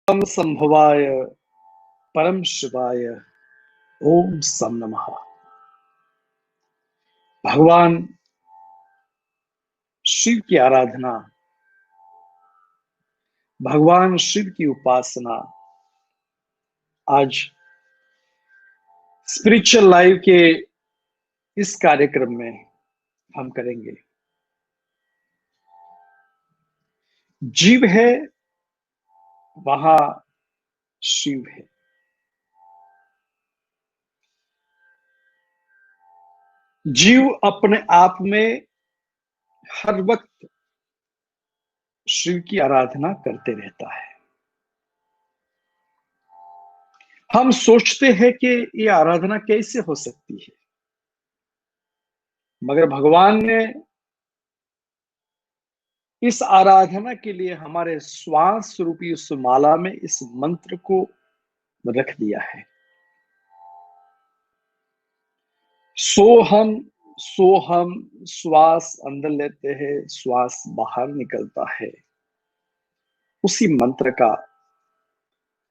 परम संभवाय परम शिवाय ओम सम नमः। भगवान शिव की आराधना, भगवान शिव की उपासना आज स्पिरिचुअल लाइफ के इस कार्यक्रम में हम करेंगे। जीव है, वहां शिव है। जीव अपने आप में हर वक्त शिव की आराधना करते रहता है। हम सोचते हैं कि ये आराधना कैसे हो सकती है, मगर भगवान ने इस आराधना के लिए हमारे श्वास रूपी उस माला में इस मंत्र को रख दिया है। सोहम सोहम, श्वास अंदर लेते हैं, श्वास बाहर निकलता है। उसी मंत्र का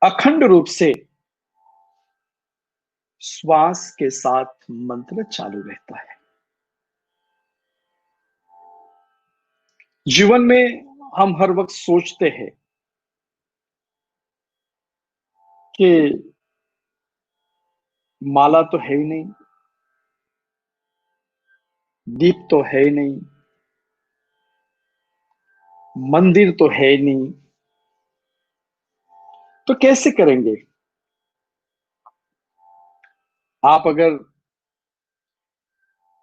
अखंड रूप से श्वास के साथ मंत्र चालू रहता है। जीवन में हम हर वक्त सोचते हैं कि माला तो है ही नहीं, दीप तो है ही नहीं, मंदिर तो है ही नहीं, तो कैसे करेंगे। आप अगर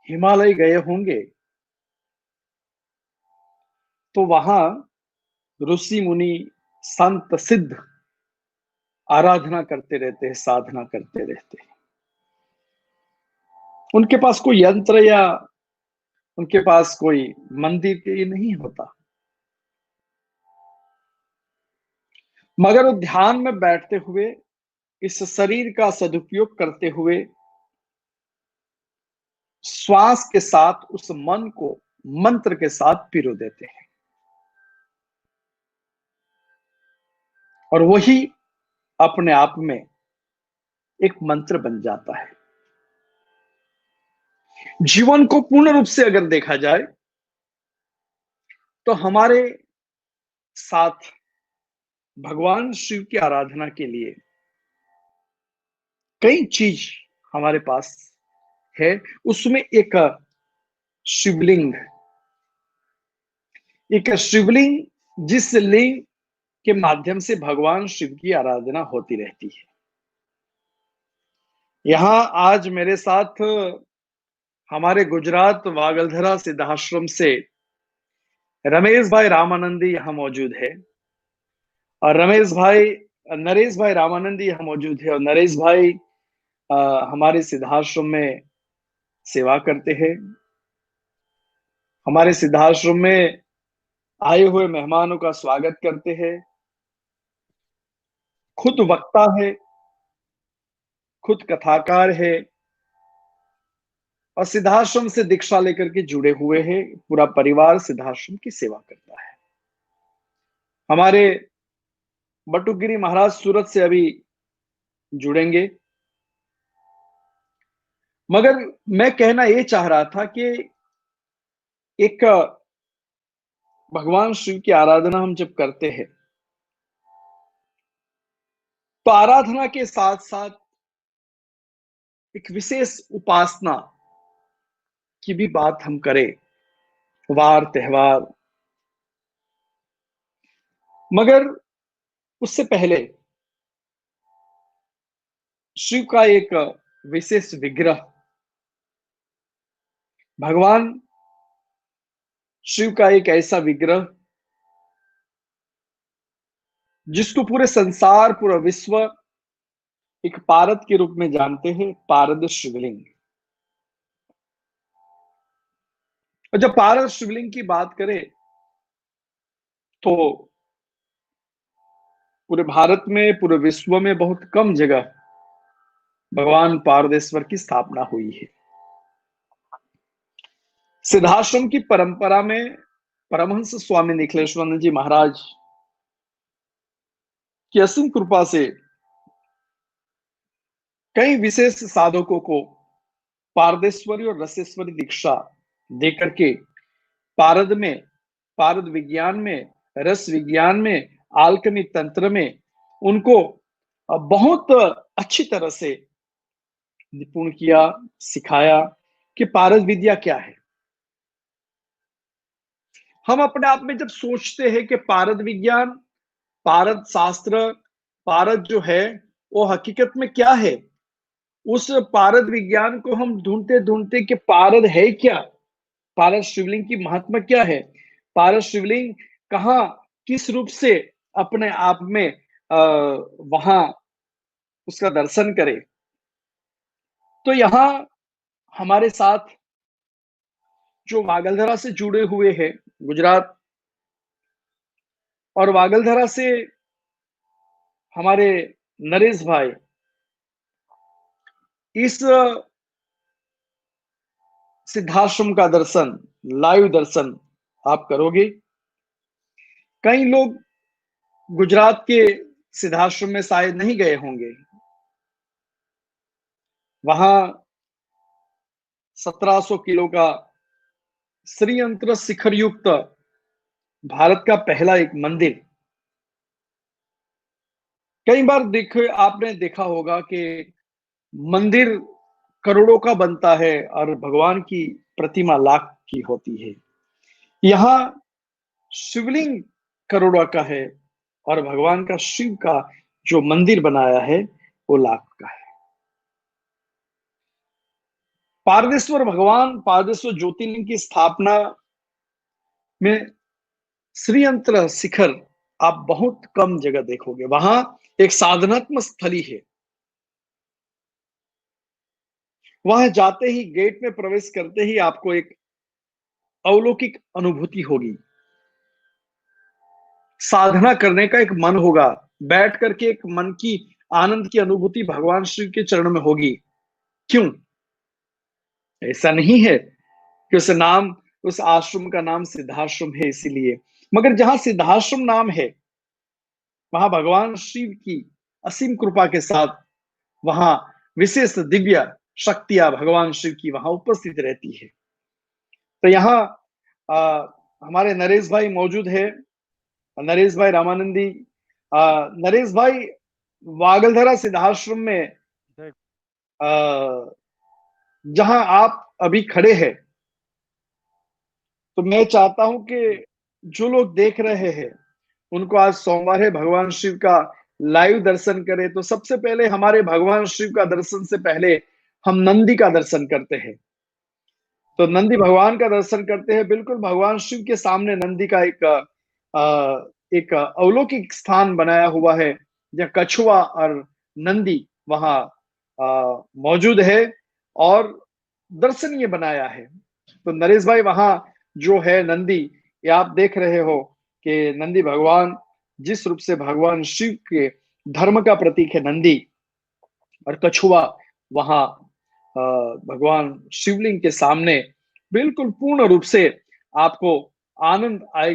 हिमालय गए होंगे तो वहां ऋषि मुनि संत सिद्ध आराधना करते रहते हैं, साधना करते रहते हैं। उनके पास कोई यंत्र या उनके पास कोई मंदिर के ये नहीं होता, मगर वो ध्यान में बैठते हुए इस शरीर का सदुपयोग करते हुए श्वास के साथ उस मन को मंत्र के साथ पिरो देते हैं, और वही अपने आप में एक मंत्र बन जाता है। जीवन को पूर्ण रूप से अगर देखा जाए तो हमारे साथ भगवान शिव की आराधना के लिए कई चीज हमारे पास है। उसमें शिवलिंग एक शिवलिंग जिस लिंग के माध्यम से भगवान शिव की आराधना होती रहती है। यहां आज मेरे साथ हमारे गुजरात वागलधरा सिद्धाश्रम से रमेश भाई रामानंदी यहाँ मौजूद है, और नरेश भाई रामानंदी यहाँ मौजूद है। और नरेश भाई हमारे सिद्धाश्रम में सेवा करते हैं। हमारे सिद्धाश्रम में आए हुए मेहमानों का स्वागत करते हैं। खुद वक्ता है, खुद कथाकार है, और सिद्धाश्रम से दीक्षा लेकर के जुड़े हुए हैं। पूरा परिवार सिद्धाश्रम की सेवा करता है। हमारे बटुकगिरी महाराज सूरत से अभी जुड़ेंगे, मगर मैं कहना ये चाह रहा था कि एक भगवान शिव की आराधना हम जब करते हैं तो आराधना के साथ साथ एक विशेष उपासना की भी बात हम करें, वार त्योहार। मगर उससे पहले शिव का एक विशेष विग्रह, भगवान शिव का एक ऐसा विग्रह जिसको पूरे संसार, पूरा विश्व एक पारद के रूप में जानते हैं, पारद शिवलिंग। और जब पारद शिवलिंग की बात करें तो पूरे भारत में, पूरे विश्व में बहुत कम जगह भगवान पारदेश्वर की स्थापना हुई है। सिद्धाश्रम की परंपरा में परमहंस स्वामी निखिलेश्वरानंद जी महाराज की असीम कृपा से कई विशेष साधकों को पारदेश्वरी और रसेश्वरी दीक्षा देकर के पारद में, पारद विज्ञान में, रस विज्ञान में, आल्कमी तंत्र में उनको बहुत अच्छी तरह से निपुण किया, सिखाया कि पारद विद्या क्या है। हम अपने आप में जब सोचते हैं कि पारद विज्ञान, पारद शास्त्र, पारद जो है वो हकीकत में क्या है, उस पारद विज्ञान को हम ढूंढते ढूंढते कि पारद है क्या, पारस शिवलिंग की महात्मा क्या है, पारस शिवलिंग कहाँ किस रूप से अपने आप में वहां उसका दर्शन करे। तो यहाँ हमारे साथ जो वागलधरा से जुड़े हुए हैं, गुजरात और वागलधरा से हमारे नरेश भाई, इस सिद्धाश्रम का दर्शन, लाइव दर्शन आप करोगे। कई लोग गुजरात के सिद्धाश्रम में शायद नहीं गए होंगे। वहां 1700 किलो का श्रीयंत्र शिखर युक्त भारत का पहला एक मंदिर। कई बार आपने देखा होगा कि मंदिर करोड़ों का बनता है और भगवान की प्रतिमा लाख की होती है। यहाँ शिवलिंग करोड़ों का है और भगवान का शिव का जो मंदिर बनाया है वो लाख का है। पारदेश्वर भगवान, पारदेश्वर ज्योतिर्लिंग की स्थापना में श्रीयंत्र शिखर आप बहुत कम जगह देखोगे। वहां एक साधनात्मक स्थली है। वहां जाते ही, गेट में प्रवेश करते ही आपको एक अलौकिक अनुभूति होगी। साधना करने का एक मन होगा, बैठ करके एक मन की आनंद की अनुभूति भगवान शिव के चरण में होगी। क्यों? ऐसा नहीं है कि उस आश्रम का नाम सिद्धाश्रम है इसीलिए, मगर जहां सिद्धाश्रम नाम है वहां भगवान शिव की असीम कृपा के साथ वहां विशेष दिव्य शक्तियां भगवान शिव की वहां उपस्थित रहती है। तो यहाँ हमारे नरेश भाई मौजूद है, नरेश भाई रामानंदी। नरेश भाई, वागलधरा सिद्धाश्रम में जहां आप अभी खड़े हैं, तो मैं चाहता हूं कि जो लोग देख रहे हैं उनको, आज सोमवार है, भगवान शिव का लाइव दर्शन करें। तो सबसे पहले हमारे भगवान शिव का दर्शन से पहले हम नंदी का दर्शन करते हैं। तो नंदी भगवान का दर्शन करते हैं। बिल्कुल भगवान शिव के सामने नंदी का एक अलौकिक स्थान बनाया हुआ है, जहाँ कछुआ और नंदी वहां मौजूद है और दर्शनीय बनाया है। तो नरेश भाई, वहां जो है नंदी, ये आप देख रहे हो कि नंदी भगवान जिस रूप से भगवान शिव के धर्म का प्रतीक है नंदी, और कछुआ वहां भगवान शिवलिंग के सामने बिल्कुल पूर्ण रूप से आपको आनंद आएगा।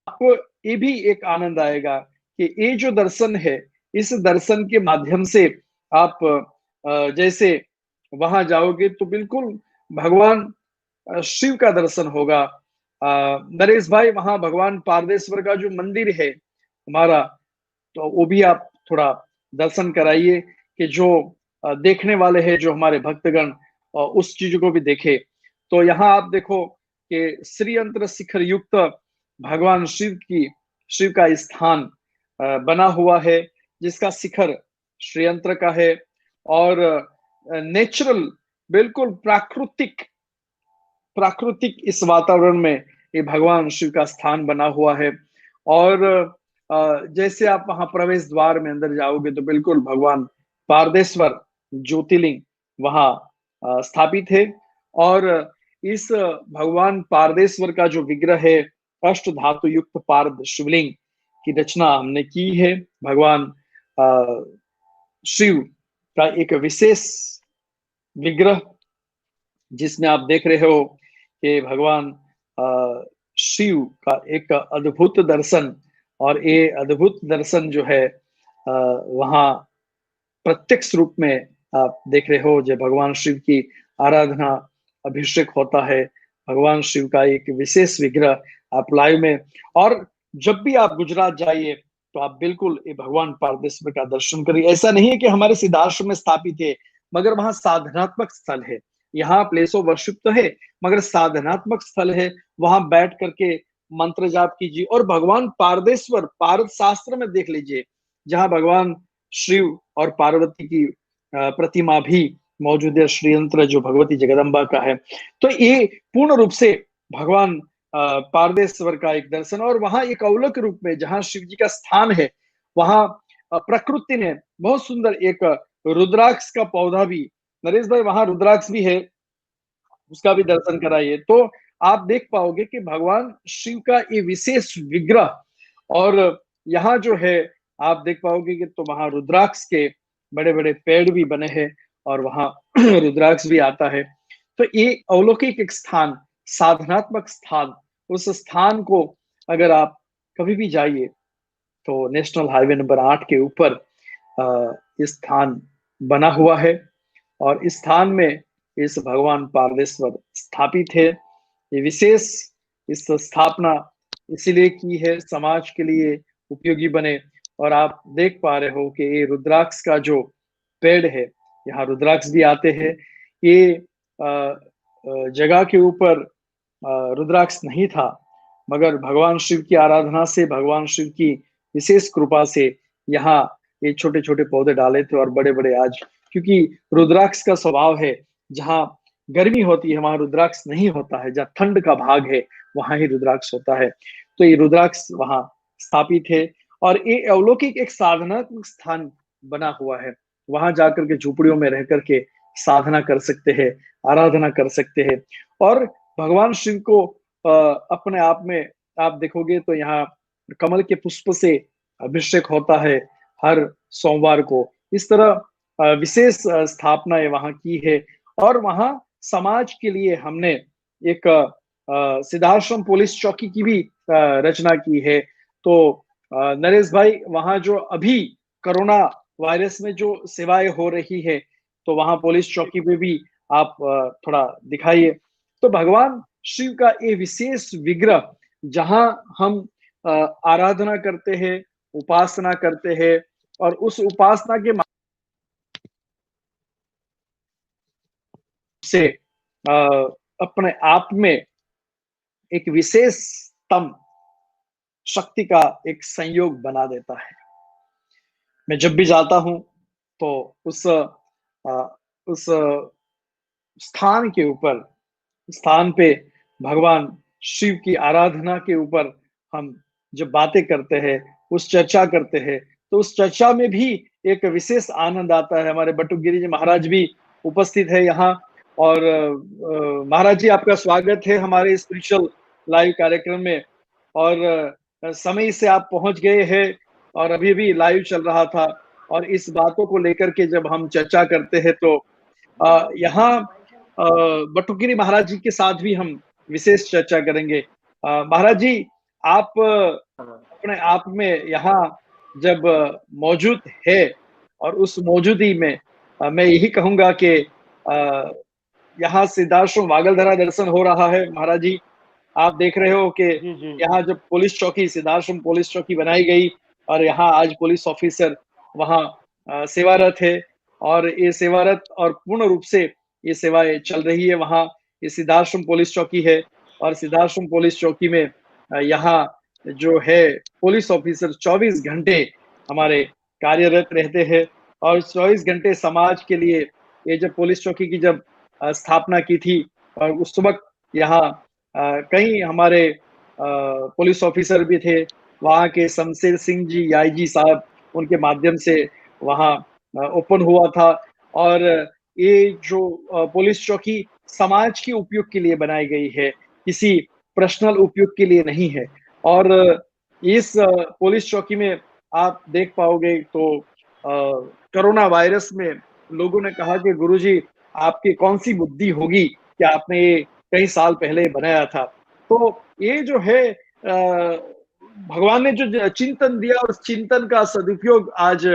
आपको ये भी एक आनंद आएगा कि ये जो दर्शन है, इस दर्शन के माध्यम से आप जैसे वहां जाओगे तो बिल्कुल भगवान शिव का दर्शन होगा। नरेश भाई, वहां भगवान पारदेश्वर का जो मंदिर है हमारा, तो वो भी आप थोड़ा दर्शन कराइए कि जो देखने वाले हैं, जो हमारे भक्तगण उस चीज को भी देखे। तो यहाँ आप देखो कि श्रीयंत्र शिखर युक्त भगवान शिव का स्थान बना हुआ है, जिसका शिखर श्रीयंत्र का है और नेचुरल, बिल्कुल प्राकृतिक प्राकृतिक इस वातावरण में ये भगवान शिव का स्थान बना हुआ है। और जैसे आप वहां प्रवेश द्वार में अंदर जाओगे तो बिल्कुल भगवान पारदेश्वर ज्योतिर्लिंग वहां स्थापित है। और इस भगवान पारदेश्वर का जो विग्रह है, अष्ट धातु युक्त पारद शिवलिंग की रचना हमने की है। भगवान शिव का एक विशेष विग्रह जिसमें आप देख रहे हो कि भगवान शिव का एक अद्भुत दर्शन, और ये अद्भुत दर्शन जो है वहाँ प्रत्यक्ष रूप में आप देख रहे हो, जब भगवान शिव की आराधना, अभिषेक होता है, भगवान शिव का एक विशेष विग्रह आप लाइव में। और जब भी आप गुजरात जाइए तो आप बिल्कुल ये भगवान पारदेश्वर का दर्शन करिए। ऐसा नहीं है कि हमारे सिद्धाश्रम में स्थापित है, मगर वहां साधनात्मक स्थल है। यहाँ प्लेस ऑफ वर्शिप तो है, मगर साधनात्मक स्थल है। वहां बैठ करके मंत्र जाप कीजिए, और भगवान पारदेश्वर पारद शास्त्र में देख लीजिए, जहां भगवान शिव और पार्वती की प्रतिमा भी मौजूद है, श्रीयंत्र जो भगवती जगदम्बा का है। तो ये पूर्ण रूप से भगवान पारदेश्वर का एक दर्शन। और वहां एक अवलोक रूप में जहां शिव जी का स्थान है, वहां प्रकृति ने बहुत सुंदर एक रुद्राक्ष का पौधा भी, नरेश भाई वहां रुद्राक्ष भी है, उसका भी दर्शन कराइए, तो आप देख पाओगे कि भगवान शिव का ये विशेष विग्रह। और यहाँ जो है आप देख पाओगे कि तो वहां रुद्राक्ष के बड़े बड़े पेड़ भी बने हैं, और वहां रुद्राक्ष भी आता है। तो ये अलौकिक एक स्थान, साधनात्मक स्थान, उस स्थान को अगर आप कभी भी जाइए तो नेशनल हाईवे नंबर 8 के ऊपर इस स्थान बना हुआ है। और इस स्थान में इस भगवान पारदेश्वर स्थापित है। ये विशेष इस स्थापना इसीलिए की है, समाज के लिए उपयोगी बने। और आप देख पा रहे हो कि ये रुद्राक्ष का जो पेड़ है, यहाँ रुद्राक्ष भी आते हैं। ये जगह के ऊपर रुद्राक्ष नहीं था, मगर भगवान शिव की आराधना से, भगवान शिव की विशेष कृपा से यहाँ ये छोटे छोटे पौधे डाले थे, और बड़े बड़े आज, क्योंकि रुद्राक्ष का स्वभाव है, जहाँ गर्मी होती है वहां रुद्राक्ष नहीं होता है, जहाँ ठंड का भाग है वहां ही रुद्राक्ष होता है। तो ये रुद्राक्ष वहां स्थापित है, और ये अलौकिक एक साधनात्मक स्थान बना हुआ है। वहां जाकर के झुपड़ियों में रह करके साधना कर सकते हैं, आराधना कर सकते हैं। और भगवान शिव को अपने आप में आप देखोगे तो यहाँ कमल के पुष्प से अभिषेक होता है हर सोमवार को। इस तरह विशेष स्थापनाएं वहां की है। और वहां समाज के लिए हमने एक सिद्धाश्रम पुलिस चौकी की भी रचना की है। तो नरेश भाई, वहां जो अभी कोरोना वायरस में जो सेवाएं हो रही है, तो वहां पुलिस चौकी पे भी आप थोड़ा दिखाइए। तो भगवान शिव का ये विशेष विग्रह, जहां हम आराधना करते हैं, उपासना करते हैं, और उस उपासना के से अपने आप में एक विशेषतम शक्ति का एक संयोग बना देता है। मैं जब भी जाता हूं तो उस स्थान के ऊपर, स्थान पे भगवान शिव की आराधना के ऊपर हम जब बातें करते हैं, उस चर्चा करते हैं, तो उस चर्चा में भी एक विशेष आनंद आता है। हमारे बटुकगिरी जी महाराज भी उपस्थित है यहाँ। और महाराज जी, आपका स्वागत है हमारे स्पिरिचुअल लाइव कार्यक्रम में। और समय से आप पहुंच गए हैं, और अभी भी लाइव चल रहा था। और इस बातों को लेकर के जब हम चर्चा करते हैं तो यहाँ बटुकगिरी महाराज जी के साथ भी हम विशेष चर्चा करेंगे। महाराज जी, आप अपने आप में यहाँ जब मौजूद है, और उस मौजूदगी में मैं यही कहूंगा कि यहाँ सिद्धाश्रम वागलधरा दर्शन हो रहा है। महाराज जी, आप देख रहे हो कि यहाँ जब पुलिस चौकी, सिद्धाश्रम पुलिस चौकी बनाई गई, और यहाँ आज पुलिस ऑफिसर वहाँ सेवारत है, और ये सेवारत और पूर्ण रूप से ये सेवाएं चल रही है। वहाँ ये सिद्धाश्रम पुलिस चौकी है, और सिद्धाश्रम पुलिस चौकी में यहाँ जो है पुलिस ऑफिसर 24 घंटे हमारे कार्यरत रहते हैं। और 24 घंटे समाज के लिए, ये जब पुलिस चौकी की जब स्थापना की थी, और उस वक्त यहाँ कई हमारे पुलिस ऑफिसर भी थे। वहाँ के शमशेर सिंह जी आईजी साहब, उनके माध्यम से वहाँ ओपन हुआ था। और ये जो पुलिस चौकी समाज के उपयोग के लिए बनाई गई है, किसी पर्सनल उपयोग के लिए नहीं है। और इस पुलिस चौकी में आप देख पाओगे तो कोरोना वायरस में लोगों ने कहा कि गुरुजी, आपकी कौन सी बुद्धि होगी कि आपने ये कई साल पहले बनाया था। तो ये जो है भगवान ने जो चिंतन दिया, उस चिंतन का सदुपयोग आज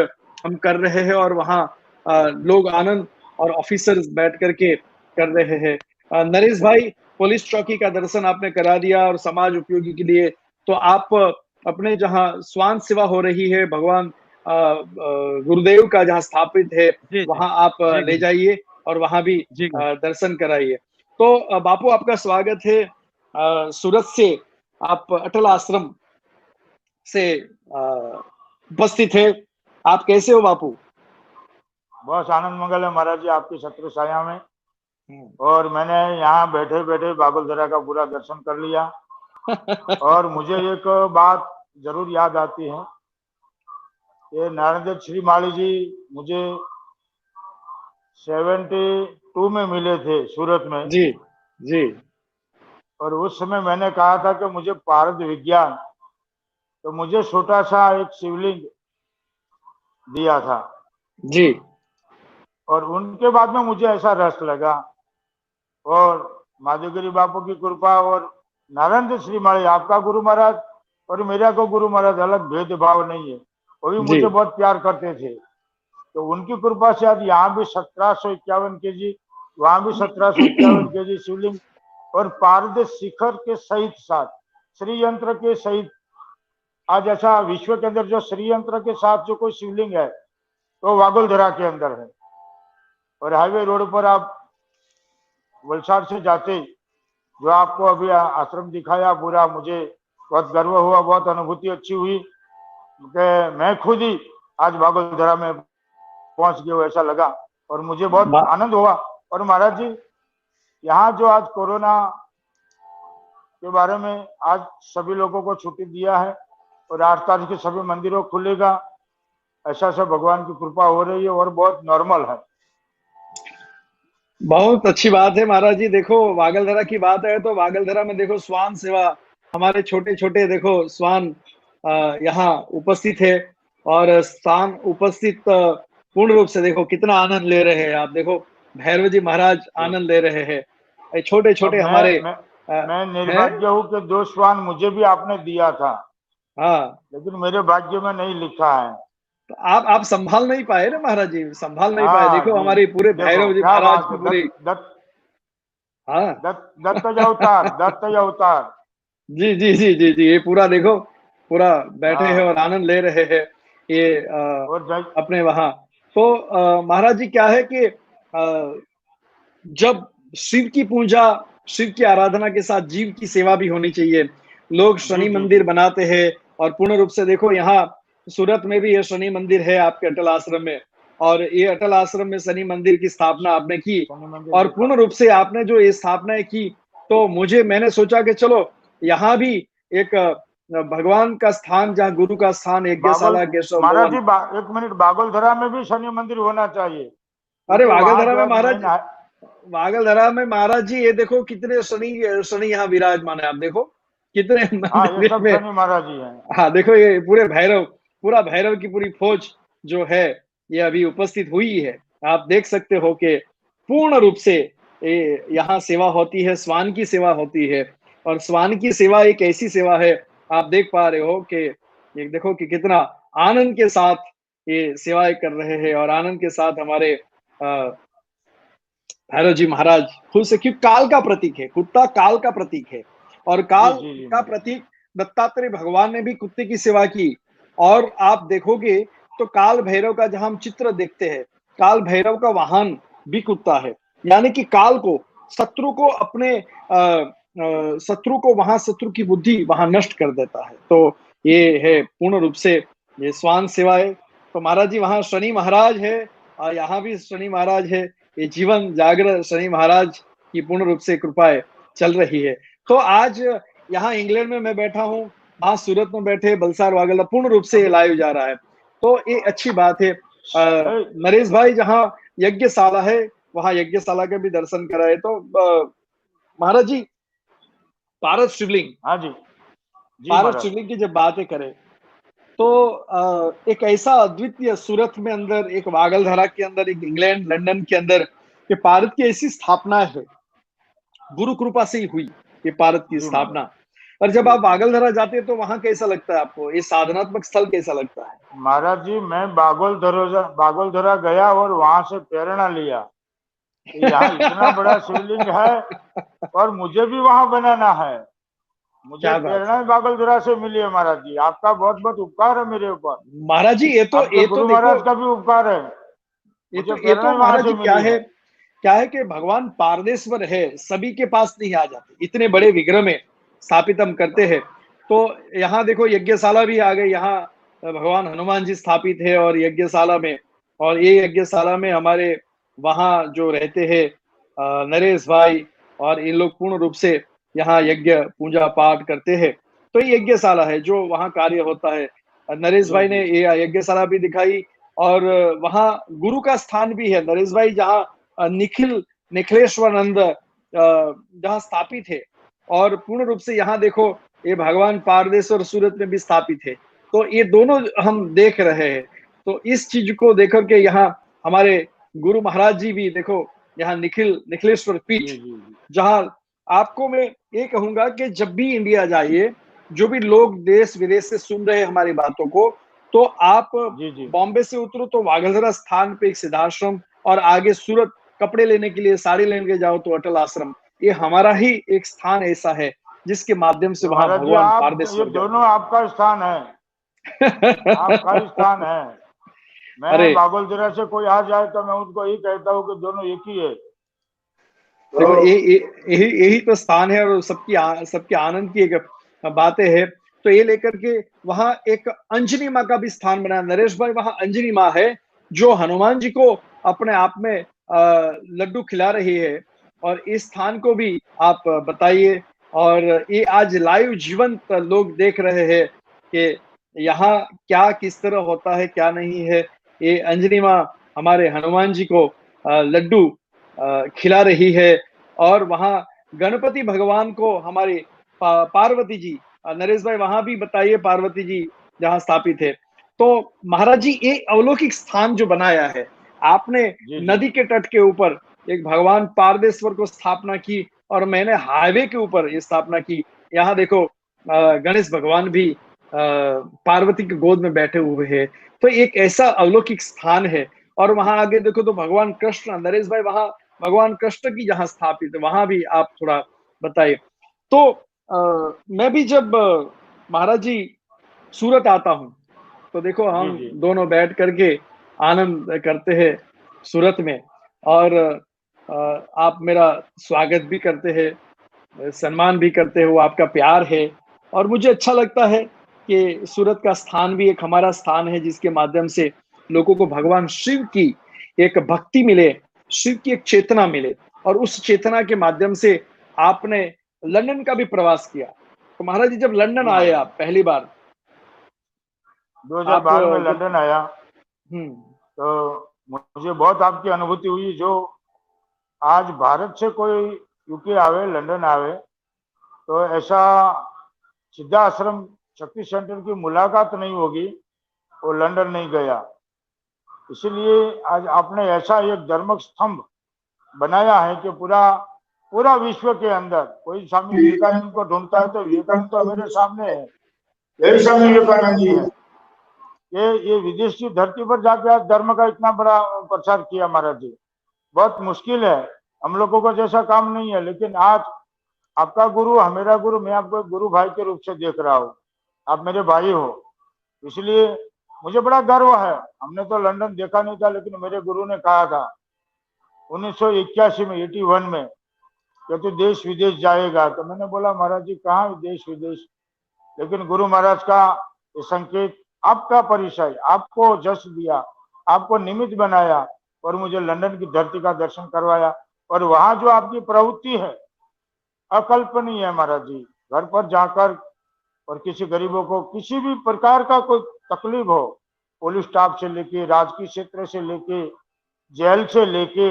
हम कर रहे हैं, और वहाँ लोग आनंद और ऑफिसर्स बैठ करके कर रहे हैं। नरेश भाई, पुलिस चौकी का दर्शन आपने करा दिया और समाज उपयोगी के लिए, तो आप अपने जहाँ स्वान सेवा हो रही है, भगवान गुरुदेव का जहाँ स्थापित है, जी जी वहां आप जी ले गुरु जाइए और वहां भी जी गुरु। दर्शन कराइए। तो बापू, आपका स्वागत है सूरत से। आप अटल आश्रम से उपस्थित है। आप कैसे हो बापू? बहुत आनंद मंगल है महाराज जी आपकी छत्र छाया में। हम्म। और मैंने यहाँ बैठे बैठे बागुलधरा का पूरा दर्शन कर लिया। और मुझे एक बात जरूर याद आती है कि नारायण देव श्री माली जी मुझे 72 में मिले थे सूरत में। जी जी और उस समय मैंने कहा था कि मुझे पारद विज्ञान, तो मुझे छोटा सा एक शिवलिंग दिया था। जी और उनके बाद में मुझे ऐसा रस लगा। और माधवगिरी बापू की कृपा और नारायण देव श्री माली, आपका गुरु महाराज और मेरा को गुरु महाराज अलग भेदभाव नहीं है, वो भी जी मुझे बहुत प्यार करते थे। तो उनकी कृपा से आज यहाँ भी 1751 kg, वहां भी 1751 kg शिवलिंग और पारद शिखर के सहित साथ श्री यंत्र के सहित। आज ऐसा विश्व के अंदर जो श्री यंत्र के साथ जो कोई शिवलिंग है तो वागुलधरा के अंदर है। और हाईवे रोड पर आप वलसाड से जाते, जो आपको अभी आश्रम दिखाया पूरा, मुझे बहुत गर्व हुआ, बहुत अनुभूति अच्छी हुई कि मैं खुद ही आज वागुलधरा में पहुंच गया, ऐसा लगा और मुझे बहुत आनंद हुआ। और महाराज जी, यहाँ जो आज कोरोना के बारे में आज सभी लोगों को छुट्टी दिया है और 8 तारीख के सभी मंदिरों खुलेगा, ऐसा सब भगवान की कृपा हो रही है और बहुत नॉर्मल है। बहुत अच्छी बात है महाराज जी। देखो, वागलधरा की बात है तो वागलधरा में देखो स्वान सेवा, हमारे छोटे छोटे देखो स्वान यहाँ उपस्थित है, और स्वान उपस्थित पूर्ण रूप से देखो कितना आनंद ले रहे हैं। आप देखो भैरव जी महाराज आनंद ले रहे हैं, छोटे अब छोटे हमारे मैं हैं। निर्भाग्य हूँ कि 2 श्वान मुझे भी आपने दिया था, हाँ, लेकिन मेरे भाग्य में नहीं लिखा है। तो आप संभाल नहीं पाए ना महाराज जी, संभाल नहीं पाए। हाँ देखो जी, हमारी पूरे देखो भैरव जी क्या महाराज बात की है। पूरी। हाँ। दत्त अवतार, दत्त अवतार। जी जी जी जी जी, ये पूरा देखो, पूरा बैठे हैं और हाँ। आनंद ले रहे हैं ये और अपने वहां। तो महाराज जी क्या है कि जब शिव की पूजा, शिव की आराधना के साथ जीव की सेवा भी होनी चाहिए। लोग जी शनि जी मंदिर जी बनाते हैं, और पूर्ण रूप से देखो यहाँ सूरत में भी ये शनि मंदिर है आपके अटल आश्रम में, और ये अटल आश्रम में शनि मंदिर की स्थापना आपने की, शनि मंदिर और देखा। पूर्ण रूप से आपने जो ये स्थापना की, तो मैंने सोचा कि चलो यहाँ भी एक भगवान का स्थान, जहाँ गुरु का स्थान, बागुल यज्ञशाला, केशव महाराज भवन। जी, एक मिनट, बागुलधरा में भी शनि मंदिर होना चाहिए, अरे क्योंकि वहां वागलधरा जो में है महाराज, मेन। वागलधरा में महाराज जी ये देखो कितने शनि, शनि यहाँ विराजमान है। आप देखो कितने हाँ, ये मंदिर सब में। शनि महाराज जी हैं। हाँ देखो, ये पूरे भैरव, पूरा भैरव की पूरी फौज जो है ये अभी उपस्थित हुई है। आप देख सकते हो कि पूर्ण रूप से ये यहाँ सेवा होती है, स्वान की सेवा होती है। और स्वान की सेवा एक ऐसी सेवा है, आप देख पा रहे हो कि ये देखो कि कितना आनंद के साथ ये सेवाएं कर रहे हैं, और आनंद के साथ हमारे भैरव जी महाराज खुद से, क्योंकि काल का प्रतीक है, कुत्ता काल का प्रतीक है, और जी काल जी जी का महाराज। प्रतीक दत्तात्रेय भगवान ने भी कुत्ते की सेवा की। और आप देखोगे तो काल भैरव का जहां हम चित्र देखते हैं, काल भैरव का वाहन भी कुत्ता है, यानी कि काल को, शत्रु को अपने शत्रु को वहां, शत्रु की बुद्धि वहां नष्ट कर देता है। तो ये है पूर्ण रूप से ये स्वान सेवा है। तो महाराज जी वहां शनि महाराज है, और यहाँ भी शनि महाराज है। ये जीवन जागरण शनि महाराज की पूर्ण रूप से कृपाएं चल रही है। तो आज यहाँ इंग्लैंड में मैं बैठा हूँ, वहां सूरत में बैठे बलसार वागल पूर्ण रूप से अभी लाइव जा रहा है। तो ये अच्छी बात है। नरेश भाई जहाँ यज्ञशाला है, वहां यज्ञशाला के भी दर्शन कराए। तो महाराज जी, पारस शिवलिंग, हाँ जी जी पारस महाराज। शिवलिंग की जब बातें करें, तो एक ऐसा अद्वितीय सूरत में अंदर, एक वागलधरा के अंदर, एक इंग्लैंड लंदन के अंदर कि भारत की ऐसी स्थापना है, गुरु कृपा से ही हुई ये भारत की जी महाराज। स्थापना। और जब जी आप जी। वागलधरा जाते हैं तो वहां कैसा लगता है आपको, ये साधनात्मक स्थल कैसा लगता है? महाराज जी, मैं बागोलधरा गया और वहां से प्रेरणा लिया कि यहाँ इतना बड़ा शिवलिंग है और मुझे भी वहां बनाना है। मुझे क्या बात प्रेरणा है बागोलधरा से मिली है महाराज जी। आपका बहुत बहुत उपकार है मेरे ऊपर। महाराज जी, आपके ये तो गुरु देखो, महाराज का भी उपकार है। मुझे ये प्रेरणा तो ही वहां महाराज से जी क्या मिली है, है। कि भगवान पारदेश्वर है, सभी के पास नहीं आ जाते, इतने बड़े विग्रह में स्थापित हम करते हैं। तो यहाँ देखो यज्ञशाला भी आ गई, यहाँ भगवान हनुमान जी स्थापित है और यज्ञशाला में, और ये यज्ञशाला में हमारे वहाँ जो रहते हैं नरेश भाई, और इन लोग पूर्ण रूप से यहाँ यज्ञ पूजा पाठ करते हैं। तो ये यज्ञशाला है जो वहाँ कार्य होता है। नरेश जी भाई जी। ने ये यज्ञशाला भी दिखाई, और वहाँ गुरु का स्थान भी है। नरेश भाई जहाँ निखिलेश्वरानंद जहाँ स्थापित है, और पूर्ण रूप से यहाँ देखो ये भगवान पारदेश्वर सूरत में भी स्थापित है। तो ये दोनों हम देख रहे हैं। तो इस चीज को देखकर के यहाँ हमारे गुरु महाराज जी भी देखो, यहाँ निखिलेश्वर पीठ, जी जी जी। जहाँ आपको मैं ये कहूंगा कि जब भी इंडिया जाइए, जो भी लोग देश विदेश से सुन रहे हैं हमारी बातों को, तो आप जी जी। बॉम्बे से उतरो तो वाघलधरा स्थान पे एक सिद्धाश्रम, और आगे सूरत कपड़े लेने के लिए, साड़ी लेने के जाओ तो अटल आश्रम। ये हमारा ही एक स्थान ऐसा है जिसके माध्यम से तो वहां महाराज जी, भगवान आप ये पारदेश्वर गए। दोनों आपका स्थान है। आपका ही स्थान है। मैं अरे बागोलधरा से कोई आ जाए तो मैं उनको यही कहता हूँ कि दोनों एक ही है। देखो, तो यही तो स्थान है, और सबकी आनंद की एक बातें है। तो ये लेकर के वहां एक अंजनी माँ का भी स्थान बनाया नरेश भाई। वहां अंजनी माँ है जो हनुमान जी को अपने आप में लड्डू खिला रही है। और इस स्थान को भी आप बताइए। और ये आज लाइव जीवंत लोग देख रहे हैं कि यहाँ क्या किस तरह होता है, क्या नहीं है। ये अंजनी माँ हमारे हनुमान जी को लड्डू खिला रही है। और वहां गणपति भगवान को हमारी पार्वती जी, नरेश भाई वहां भी बताइए, पार्वती जी जहाँ स्थापित है। तो महाराज जी, ये अलौकिक स्थान जो बनाया है आपने, जी जी। नदी के तट के ऊपर एक भगवान पारदेश्वर को स्थापना की, और मैंने हाईवे के ऊपर ये स्थापना की। यहाँ देखो गणेश भगवान भी पार्वती की गोद में बैठे हुए हैं। तो एक ऐसा अलौकिक स्थान है। और वहां आगे देखो तो भगवान कृष्ण, नरेश भाई वहां भगवान कृष्ण की जहाँ स्थापित है, वहां भी आप थोड़ा बताइए। तो मैं भी जब महाराज जी सूरत आता हूँ, तो देखो जी हम जी। दोनों बैठ करके आनंद करते हैं सूरत में। और आप मेरा स्वागत भी करते हैं, सम्मान भी करते हो, आपका प्यार है। और मुझे अच्छा लगता है कि सूरत का स्थान भी एक हमारा स्थान है, जिसके माध्यम से लोगों को भगवान शिव की एक भक्ति मिले, शिव की एक चेतना मिले। और उस चेतना के माध्यम से आपने लंदन का भी प्रवास किया। तो महाराज जी, जब लंदन जी आए महाराज। आप पहली बार, आप 2012 में लंदन आया हम्म तो मुझे बहुत आपकी अनुभूति हुई। जो आज भारत से कोई यूके आवे, लंदन आवे, तो ऐसा सिद्धा आश्रम शक्ति सेंटर की मुलाकात नहीं होगी, वो लंदन नहीं गया। इसलिए आज आपने ऐसा एक धर्मक स्तंभ बनाया है कि पूरा पूरा विश्व के अंदर कोई स्वामी विवेकानंद को ढूंढता है तो विवेकानंद तो मेरे सामने है। यही स्वामी विवेकानंद जी है। ये विदेश की धरती पर जाके आज धर्म का इतना बड़ा प्रचार किया महाराज जी। बहुत मुश्किल है, हम लोगों को जैसा काम नहीं है, लेकिन आज आपका गुरु, मेरा गुरु, मैं आपको एक गुरु भाई के रूप से देख रहा हूँ। आप मेरे भाई हो, इसलिए मुझे बड़ा गर्व है। हमने तो लंदन देखा नहीं था, लेकिन मेरे गुरु ने कहा था 1981 में, 81 में, कि तू देश विदेश जाएगा। तो मैंने बोला महाराज जी कहाँ देश विदेश, लेकिन गुरु महाराज का ये संकेत, आपका परिचय, आपको जश दिया, आपको निमित्त बनाया और मुझे लंदन की धरती का दर्शन करवाया। और वहां जो आपकी प्रवृत्ति है अकल्पनीय है महाराज जी। घर पर जाकर और किसी गरीबों को किसी भी प्रकार का कोई तकलीफ हो, पुलिस स्टाफ से लेके, राजकीय क्षेत्र से लेके, जेल से लेके,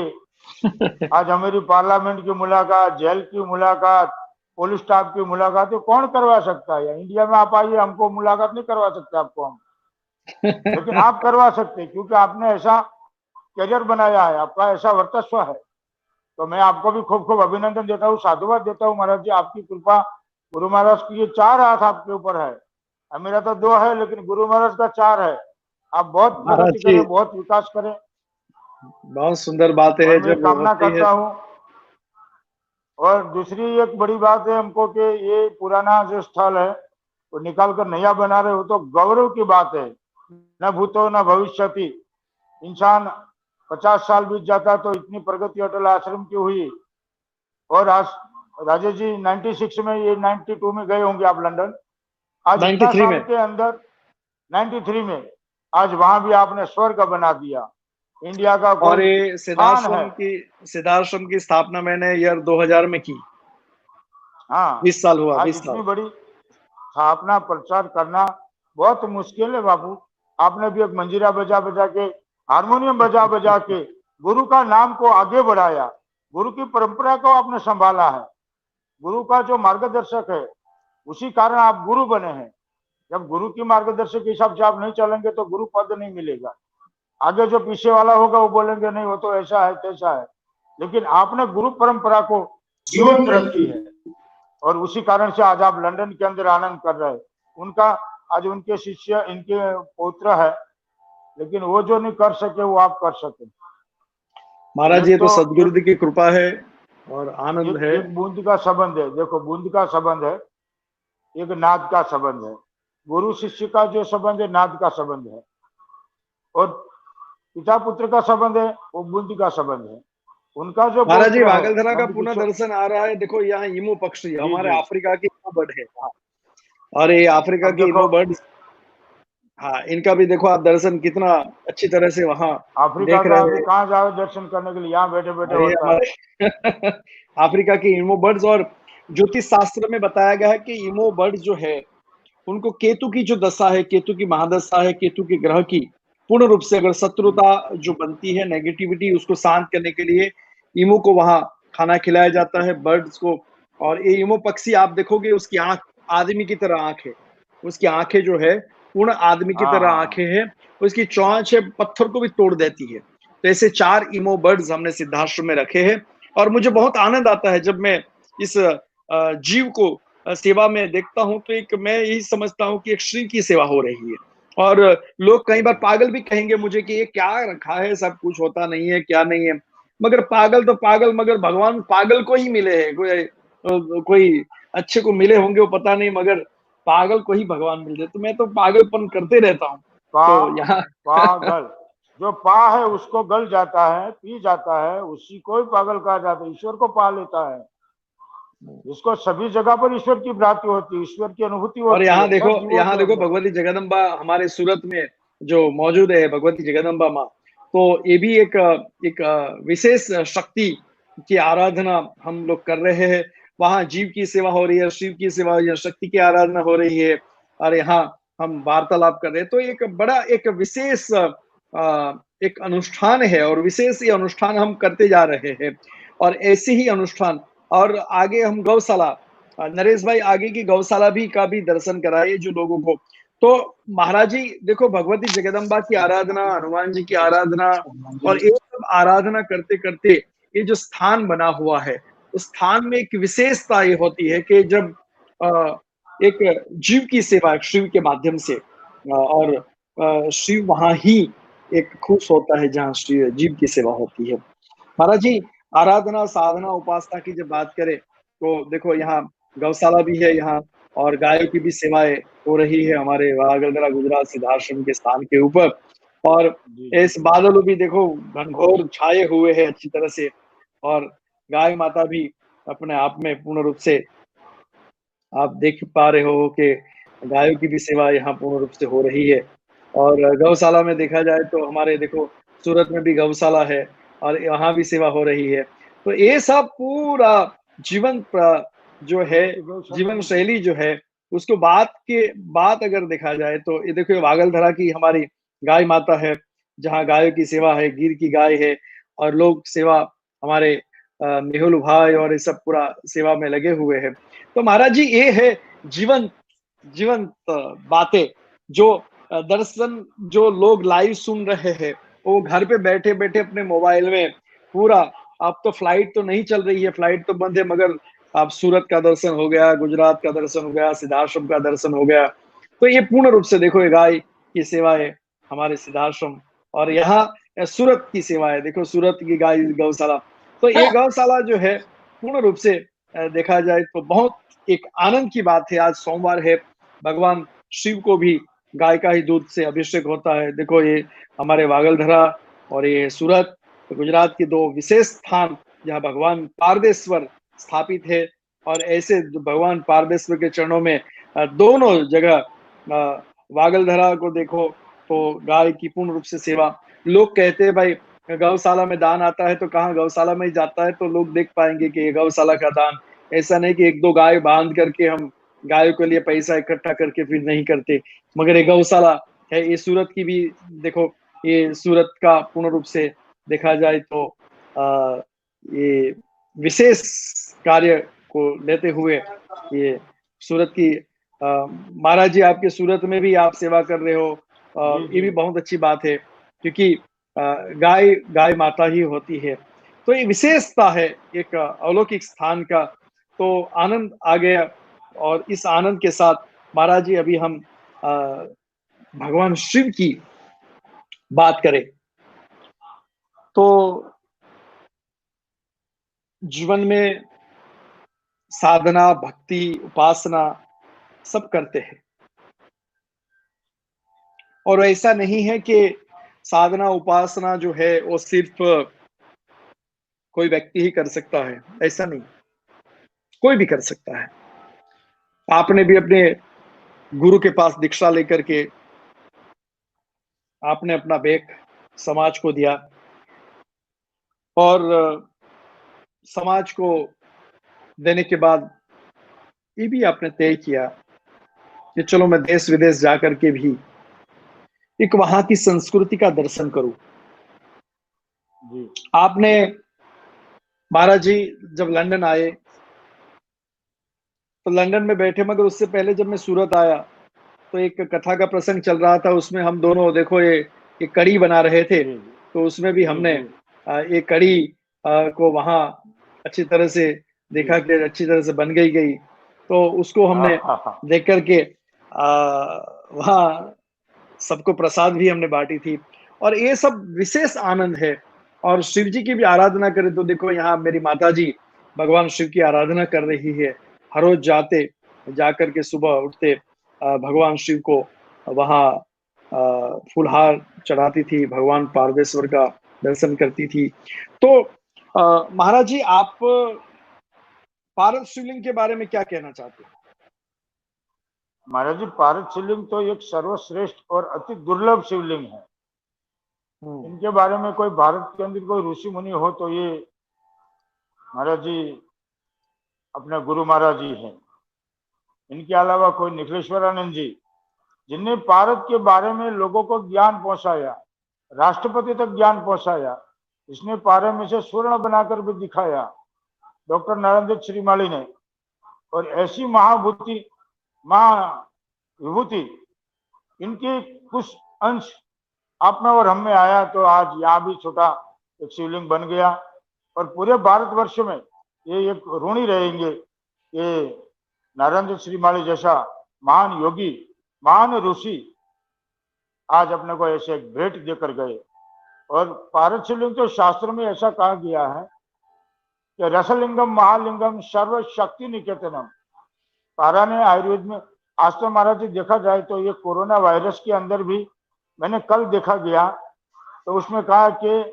आज हमारी पार्लियामेंट की मुलाकात, जेल की मुलाकात, पुलिस स्टाफ की मुलाकात, ये कौन करवा सकता है? इंडिया में आप आइए, हमको मुलाकात नहीं करवा सकते आपको हम, लेकिन आप करवा सकते हैं, क्योंकि आपने ऐसा करियर बनाया है, आपका ऐसा वर्चस्व है। तो मैं आपको भी खूब खूब अभिनंदन देता हूँ, साधुवाद देता हूँ महाराज जी। आपकी कृपा, गुरु महाराज की ये 4 हाथ आपके ऊपर है। अब मेरा तो 2 है, लेकिन गुरु महाराज का 4 है। आप बहुत महाराज प्रगति जी करें, बहुत विकास करें, बहुत सुंदर बातें और है मैं जब कामना होती है। करता हूँ। और दूसरी एक बड़ी बात है हमको कि ये पुराना जो स्थल है वो निकाल कर नया बना रहे हो, तो गौरव की बात है। न भूतो न भविष्यति। इंसान 50 साल बीत जाता तो इतनी प्रगति अटल आश्रम की हुई। और आज राजेश जी 96 में, ये 92 में गए होंगे आप लंदन। आज इतना 93 साल में। के अंदर 93 में आज वहां भी आपने स्वर्ग बना दिया। इंडिया का और कोई ये स्थान है। सिद्धाश्रम की स्थापना मैंने ईयर 2000 में की। हाँ, 20 साल हुआ, आज 20 इतनी साल। बड़ी स्थापना प्रचार करना बहुत मुश्किल है बाबू। आपने भी एक मंजीरा बजा बजा के, हारमोनियम बजा बजा के गुरु का नाम को आगे बढ़ाया। गुरु की परंपरा को आपने संभाला है। गुरु का जो मार्गदर्शक है, उसी कारण आप गुरु बने हैं। जब गुरु की मार्गदर्शक के हिसाब से आप नहीं चलेंगे तो गुरु पद नहीं मिलेगा। आगे जो पीछे वाला होगा वो बोलेंगे नहीं, वो तो ऐसा है तैसा है। लेकिन आपने गुरु परंपरा को जीवंत रखी है, और उसी कारण से आज आप लंदन के अंदर आनंद कर रहे हैं। उनका आज उनके शिष्य, इनके पौत्र है, लेकिन वो जो नहीं कर सके वो आप कर सके। महाराज एक ये तो तो सदगुरु एक की कृपा है और आनंद एक है। एक बूंद का संबंध है। देखो, बूंद का संबंध है, एक नाद का संबंध है। गुरु शिष्य का जो संबंध है, नाद का संबंध है। और पिता पुत्र का संबंध है, वो बूंद का संबंध है। उनका जो महाराज जी पौत्र है वागलधरा का नंद पुनः किशोर। दर्शन आ रहा है। देखो यहाँ इमो पक्षी जी हमारे जी। अफ्रीका की इमो बर्ड है। हाँ। और ये अफ्रीका अब की देखो, इमो बर्ड, हाँ, इनका भी देखो आप दर्शन कितना अच्छी तरह से वहां अफ्रीका देख का रहे अभी हैं। कहाँ जाओ दर्शन करने के लिए, यहाँ बैठे बैठे और ये होता है। हमारे अफ्रीका की इमो बर्ड्स। और ज्योतिष शास्त्र में बताया गया है कि इमो बर्ड जो है उनको केतु की जो दशा है, केतु की महादशा है, केतु के ग्रह की, पूर्ण रूप से अगर शत्रुता जो बनती है, नेगेटिविटी, उसको शांत करने के लिए इमो को वहां खाना खिलाया जाता है, बर्ड्स को। और ये इमो पक्षी आप देखोगे उसकी आंख आदमी की तरह आंख है। उसकी आंखें जो है पूर्ण आदमी की हाँ तरह हाँ हाँ। आंखें हैं। उसकी चोंच है पत्थर को भी तोड़ देती है। तो ऐसे 4 इमो बर्ड्स हमने सिद्धाश्रम में रखे हैं। और मुझे बहुत आनंद आता है जब मैं इस जीव को सेवा में देखता हूं, तो एक मैं यही समझता हूं कि एक श्री की सेवा हो रही है। और लोग कई बार पागल भी कहेंगे मुझे कि ये क्या रखा है, सब कुछ होता नहीं है, क्या नहीं है। मगर पागल तो पागल, मगर भगवान पागल को ही मिले हैं। कोई अच्छे को मिले होंगे वो पता नहीं, मगर पागल को ही भगवान मिल जाए। तो मैं तो पागलपन करते रहता हूँ। पा तो यहाँ पागल, जो पा है उसको गल जाता है, पी जाता है, उसी को ही पागल कहा जाता है। ईश्वर को पा लेता है, जिसको सभी जगह पर ईश्वर की प्राप्ति होती है, ईश्वर की अनुभूति और होती है सब जीवों यहाँ के देखो अंदर। भगवती जगदम्बा हमारे सूरत में जो मौजूद है, भगवती जगदम्बा माँ। तो ये भी एक विशेष शक्ति की आराधना हम लोग कर रहे हैं। वहाँ जीव की सेवा हो रही है, शिव की सेवा हो रही है, शक्ति की आराधना हो रही है। और यहाँ हम वार्तालाप कर रहे हैं। तो एक बड़ा एक विशेष एक अनुष्ठान है, और विशेष ये अनुष्ठान हम करते जा रहे हैं। और ऐसे ही अनुष्ठान, और आगे हम गौशाला, नरेश भाई आगे की गौशाला भी का भी दर्शन कराइए जो लोगों को। तो महाराज जी देखो, भगवती जगदम्बा की आराधना, हनुमान जी की आराधना, और ये सब आराधना करते करते ये जो स्थान बना हुआ है, उस स्थान में एक विशेषता ये होती है कि जब एक जीव की सेवा शिव के माध्यम से, और शिव वहां ही एक खुश होता है जहाँ जीव की सेवा होती है। महाराज जी आराधना, साधना, उपासना की जब बात करें तो देखो यहाँ गौशाला भी है यहाँ, और गायों की भी सेवाएं हो रही है हमारे वागलधरा गुजरात सिद्धाश्रम के स्थान के ऊपर। और जी जी। इस बादल भी देखो घनघोर छाए हुए हैं अच्छी तरह से। और गाय माता भी अपने आप में पूर्ण रूप से आप देख पा रहे हो कि गायों की भी सेवा यहाँ पूर्ण रूप से हो रही है। और गौशाला में देखा जाए तो हमारे देखो सूरत में भी गौशाला है, और यहाँ भी सेवा हो रही है। तो ये सब पूरा जीवन जो है, गौशाला जीवन भी शैली जो है, उसको बात अगर देखा जाए तो ये देखो वागलधरा की हमारी गाय माता है, जहाँ गायों की सेवा है, गिर की गाय है। और लोग सेवा हमारे मेहुल भाई और ये सब पूरा सेवा में लगे हुए हैं। तो महाराज जी ये है जीवन जीवंत बातें जो दर्शन जो लोग लाइव सुन रहे हैं, वो घर पे बैठे बैठे अपने मोबाइल में पूरा अब तो फ्लाइट तो नहीं चल रही है, फ्लाइट तो बंद है, मगर आप सूरत का दर्शन हो गया, गुजरात का दर्शन हो गया, सिद्धाश्रम का दर्शन हो गया। तो ये पूर्ण रूप से देखो, ये गाय की सेवा है हमारे सिद्धाश्रम, और यहाँ सूरत की सेवा है। देखो सूरत की गाय गौशाला, तो ये गौशाला जो है पूर्ण रूप से देखा जाए तो बहुत एक आनंद की बात है। आज सोमवार है, भगवान शिव को भी गाय का ही दूध से अभिषेक होता है। देखो ये हमारे वागलधरा और ये सूरत, गुजरात के दो विशेष स्थान जहाँ भगवान पारदेश्वर स्थापित है, और ऐसे भगवान पारदेश्वर के चरणों में दोनों जगह वागलधरा को देखो तो गाय की पूर्ण रूप से सेवा। लोग कहते हैं भाई गौशाला में दान आता है तो कहाँ, गौशाला में ही जाता है तो लोग देख पाएंगे कि गौशाला का दान। ऐसा नहीं कि एक दो गाय बांध करके हम गायों के लिए पैसा इकट्ठा करके फिर नहीं करते, मगर ये गौशाला है। ये सूरत की भी देखो, ये सूरत का पूर्ण रूप से देखा जाए तो ये विशेष कार्य को लेते हुए ये सूरत की महाराज जी, आपके सूरत में भी आप सेवा कर रहे हो, ये भी बहुत अच्छी बात है, क्योंकि गाय गाय माता ही होती है। तो ये विशेषता है एक अलौकिक स्थान का। तो आनंद आ गया, और इस आनंद के साथ महाराज जी अभी हम भगवान शिव की बात करें तो जीवन में साधना, भक्ति, उपासना सब करते हैं, और ऐसा नहीं है कि साधना उपासना जो है वो सिर्फ कोई व्यक्ति ही कर सकता है, ऐसा नहीं, कोई भी कर सकता है। आपने भी अपने गुरु के पास दीक्षा लेकर के आपने अपना भेंट समाज को दिया, और समाज को देने के बाद ये भी आपने तय किया कि चलो मैं देश विदेश जाकर के भी एक वहां की संस्कृति का दर्शन करूं। आपने महाराज जी जब लंदन आए तो लंदन में बैठे, मगर उससे पहले जब मैं सूरत आया तो एक कथा का प्रसंग चल रहा था, उसमें हम दोनों देखो ये कड़ी बना रहे थे, तो उसमें भी हमने ये कड़ी को वहां अच्छी तरह से देखा कि अच्छी तरह से बन गई, तो उसको हमने देख करके वहाँ सबको प्रसाद भी हमने बांटी थी। और ये सब विशेष आनंद है। और शिव जी की भी आराधना करें तो देखो यहाँ मेरी माता जी भगवान शिव की आराधना कर रही है। हर रोज जाकर के सुबह उठते भगवान शिव को वहाँ फूलहार चढ़ाती थी, भगवान पारदेश्वर का दर्शन करती थी। तो महाराज जी, आप पारद शिवलिंग के बारे में क्या कहना चाहते हैं? महाराज जी, पारद शिवलिंग तो एक सर्वश्रेष्ठ और अति दुर्लभ शिवलिंग है। इनके बारे में कोई भारत के अंदर कोई ऋषि मुनि हो तो ये महाराज जी अपने गुरु महाराज जी हैं। इनके अलावा कोई निखिलेश्वरानंद जी, जिनने पारद के बारे में लोगों को ज्ञान पहुंचाया, राष्ट्रपति तक ज्ञान पहुंचाया, इसने पारे में से स्वर्ण बनाकर भी दिखाया, डॉक्टर नरेंद्र श्रीमाली ने। और ऐसी महाविभूति इनकी कुछ अंश आप में और हम में आया तो आज यहाँ भी छोटा एक शिवलिंग बन गया। और पूरे भारतवर्ष में ये एक ऋणी रहेंगे, ये नरेंद्र श्रीमाली जैसा महान योगी, महान ऋषि आज अपने को ऐसे एक भेंट देकर गए। और पारद शिवलिंग तो शास्त्र में ऐसा कहा गया है कि रसलिंगम महालिंगम सर्व शक्ति निकेतनम। पारा ने आयुर्वेद में, आज तो महाराज जी देखा जाए तो ये कोरोना वायरस के अंदर भी मैंने कल देखा गया तो उसमें कहा कि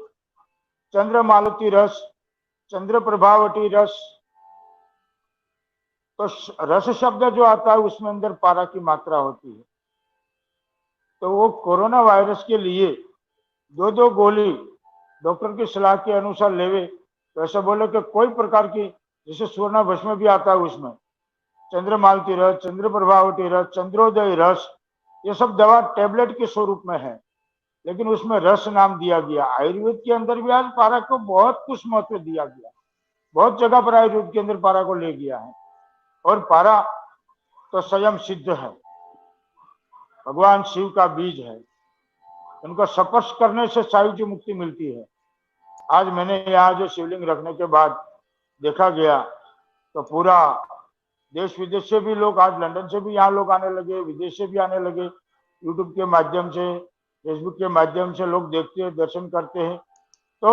चंद्रमालती रस, चंद्र प्रभावती रस, तो रस शब्द जो आता है उसमें अंदर पारा की मात्रा होती है। तो वो कोरोना वायरस के लिए 2-2 गोली डॉक्टर की सलाह के अनुसार लेवे, तो ऐसा बोले कि कोई प्रकार की, जैसे स्वर्ण भस्म भी आता है उसमें चंद्रमालती रस, चंद्र प्रभावती रस, चंद्रोदय रस, ये सब दवा टेबलेट के स्वरूप में है, लेकिन उसमें रस नाम दिया गया। आयुर्वेद के अंदर भी आज पारा को बहुत कुछ महत्व दिया गया, बहुत जगह पर आयुर्वेद के अंदर पारा को ले गया है। और पारा तो स्वयं सिद्ध है, भगवान शिव का बीज है, उनको स्पर्श करने से सायुज्य मुक्ति मिलती है। आज मैंने यहाँ जो शिवलिंग रखने के बाद देखा गया तो पूरा देश विदेश से भी लोग, आज लंदन से भी यहाँ लोग आने लगे, विदेश से भी आने लगे, यूट्यूब के माध्यम से, फेसबुक के माध्यम से लोग देखते हैं, दर्शन करते हैं। तो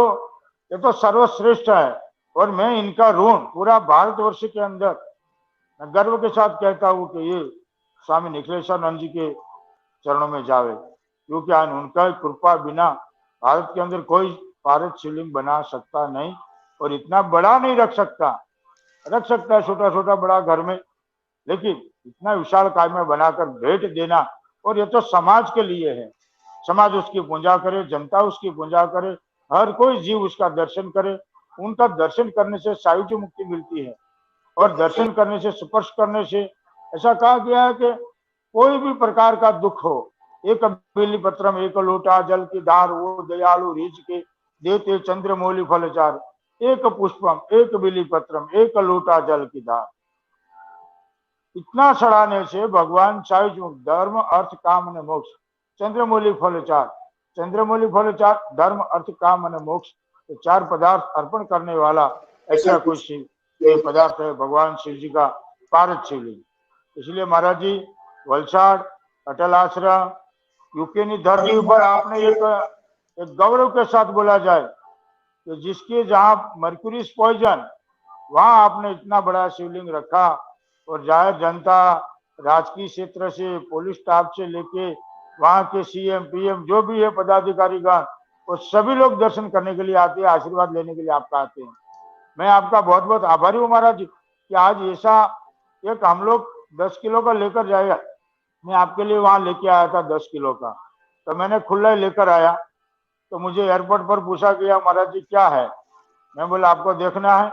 ये तो सर्वश्रेष्ठ है और मैं इनका ऋण पूरा भारतवर्ष के अंदर मैं गर्व के साथ कहता हूँ कि ये स्वामी निखिलेशानंद जी के चरणों में जावे, क्योंकि उनका कृपा बिना भारत के अंदर कोई भारत शिवलिंग बना सकता नहीं, और इतना बड़ा नहीं रख सकता है छोटा छोटा बड़ा घर में, लेकिन इतना विशाल काय में बनाकर भेंट देना, और ये तो समाज के लिए है, समाज उसकी पूजा करे, जनता उसकी पूजा करे, हर कोई जीव उसका दर्शन करे। उनका दर्शन करने से सायुज्य मुक्ति मिलती है, और दर्शन करने से, स्पर्श करने से, ऐसा कहा गया है कि कोई भी प्रकार का दुख हो, एक बेली पत्रम एक लोटा जल की धार, वो दयालु रीझ के देते चंद्रमौली फलचार, एक पुष्पम एक बिली पत्रम एक लोटा जल की धार। इतना चढ़ाने से भगवान सायुज मुक्त, धर्म अर्थ काम और मोक्ष, चंद्रमौली फलचार, चंद्रमौली फलचार, धर्म अर्थ काम और मोक्ष, तो 4 पदार्थ अर्पण करने वाला ऐसा कोई शिव ये पदार्थ है भगवान शिव जी का पारद शिवलिंग। इसलिए महाराज जी वलसाड़ अटल आश्रम यूके की धरती पर आपने एक गौरव के साथ बोला जाए कि जिसके जहाँ मर्क्यूरी पॉइजन, वहां आपने इतना बड़ा शिवलिंग रखा, और जाहिर जनता, राजकीय क्षेत्र से, पुलिस स्टाफ से लेके वहां के सीएम पीएम जो भी है पदाधिकारीगण, वो सभी लोग दर्शन करने के लिए आते हैं, आशीर्वाद लेने के लिए आपका आते हैं। मैं आपका बहुत बहुत आभारी हूँ महाराज जी कि आज ऐसा एक हम लोग 10 किलो का लेकर जाएगा। मैं आपके लिए वहां लेके आया था 10 किलो का, तो मैंने खुला लेकर आया, तो मुझे एयरपोर्ट पर पूछा गया महाराज जी क्या है, मैं बोला आपको देखना है,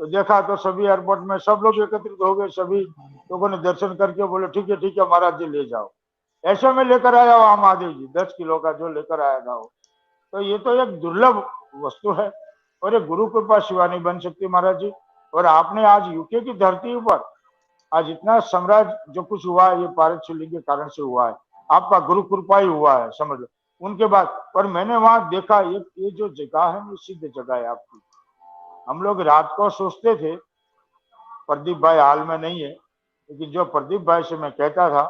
तो देखा तो सभी एयरपोर्ट में सब लोग एकत्रित हो गए, सभी लोगों ने दर्शन करके बोले ठीक है महाराज जी ले जाओ। ऐसे में लेकर आया वहां महादेव जी 10 किलो का जो लेकर आया था वो, तो ये तो एक दुर्लभ वस्तु है, और एक गुरु कृपा शिवा नहीं बन सकती महाराज जी। और आपने आज यूके की धरती पर आज इतना साम्राज्य जो कुछ हुआ है, ये पारद शिवलिंग के कारण से हुआ है, आपका गुरु कृपा ही हुआ है, समझ लो। उनके बाद पर मैंने वहां देखा ये जो जगह है वो सिद्ध जगह है आपकी। हम लोग रात को सोचते थे, प्रदीप भाई हाल में नहीं है, लेकिन जो प्रदीप भाई से मैं कहता था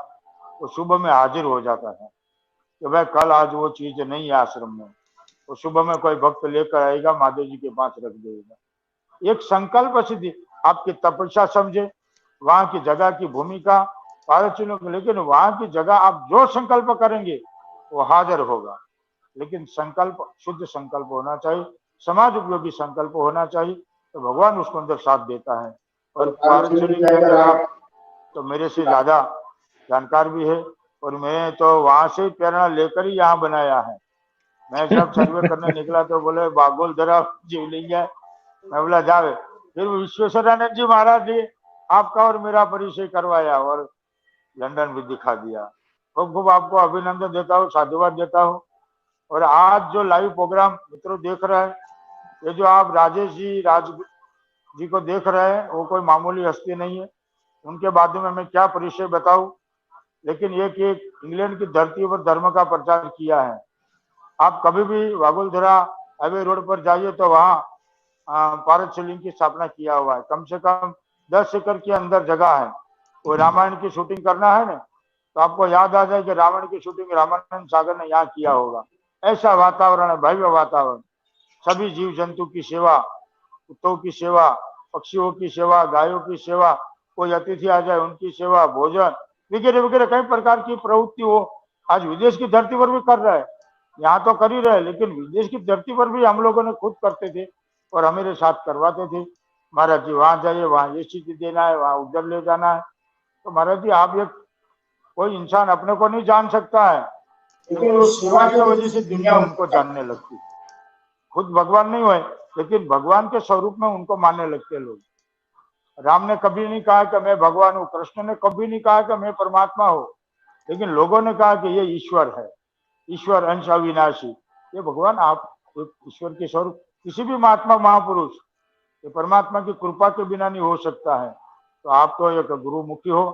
वो सुबह में हाजिर हो जाता था कि भाई कल आज वो चीज नहीं है आश्रम में, वो सुबह में कोई भक्त लेकर आएगा, महादेव जी के पास रख देगा। एक संकल्प सिद्धि, आपकी तपस्या समझे, वहां की जगह की भूमिका पारद शिवलिंग, लेकिन वहां की जगह आप जो संकल्प करेंगे वो हाजिर होगा, लेकिन संकल्प शुद्ध संकल्प होना चाहिए, समाज उपयोगी संकल्प होना चाहिए, तो भगवान उसको अंदर साथ देता है। और पारद शिवलिंग के अंदर आप तो मेरे से ज्यादा जानकार भी है, और मैं तो वहां से प्रेरणा लेकर ही यहाँ बनाया है। मैं जब सर्वे करने निकला तो बोले बागोल धरा शिवलिंग है, मैं बोला जावे, फिर विश्वेश्वरानंद जी महाराज जी आपका और मेरा परिचय करवाया और लंदन भी दिखा दिया। खूब खूब आपको अभिनंदन देता हूँ, साधुवाद देता हूँ। और आज जो लाइव प्रोग्राम मित्रों देख रहे हैं, ये जो आप राजेश जी को देख रहे हैं, वो कोई मामूली हस्ती नहीं है, उनके बारे में मैं क्या परिचय बताऊं, लेकिन एक इंग्लैंड की धरती पर धर्म का प्रचार किया है। आप कभी भी वागुलधरा हाईवे रोड पर जाइए तो वहाँ पारद शिवलिंग की स्थापना किया हुआ है, कम से कम 10 एकड़ के अंदर जगह है। वो रामायण की शूटिंग करना है ना, तो आपको याद आ जाए कि रामायण की शूटिंग रामानंद सागर ने यहाँ किया होगा। ऐसा वातावरण है, भव्य वातावरण, सभी जीव जंतु की सेवा, कुत्तों की सेवा, पक्षियों की सेवा, गायों की सेवा, कोई अतिथि आ जाए उनकी सेवा, भोजन वगैरह वगैरह कई प्रकार की प्रवृत्ति हो आज विदेश की धरती पर भी कर रहा है, यहाँ तो कर ही रहे, लेकिन विदेश की धरती पर भी हम लोगों ने खुद करते थे और हमारे साथ करवाते थे। महाराज जी वहां जाइए, वहां ये चीज देना है, वहां उधर ले जाना है। तो महाराज जी आप एक कोई इंसान अपने को नहीं जान सकता है, लेकिन उस सेवा की वजह से दुनिया उनको जानने लगती। खुद भगवान नहीं हुए, लेकिन भगवान के स्वरूप में उनको मानने लगते लोग। राम ने कभी नहीं कहा कि मैं भगवान हूँ, कृष्ण ने कभी नहीं कहा कि मैं परमात्मा हूँ, लेकिन लोगों ने कहा कि ये ईश्वर है, ईश्वर अंश अविनाशी, ये भगवान आप ईश्वर के स्वरूप। किसी भी महात्मा महापुरुष ये परमात्मा की कृपा के बिना नहीं हो सकता है। तो आप तो एक गुरुमुखी हो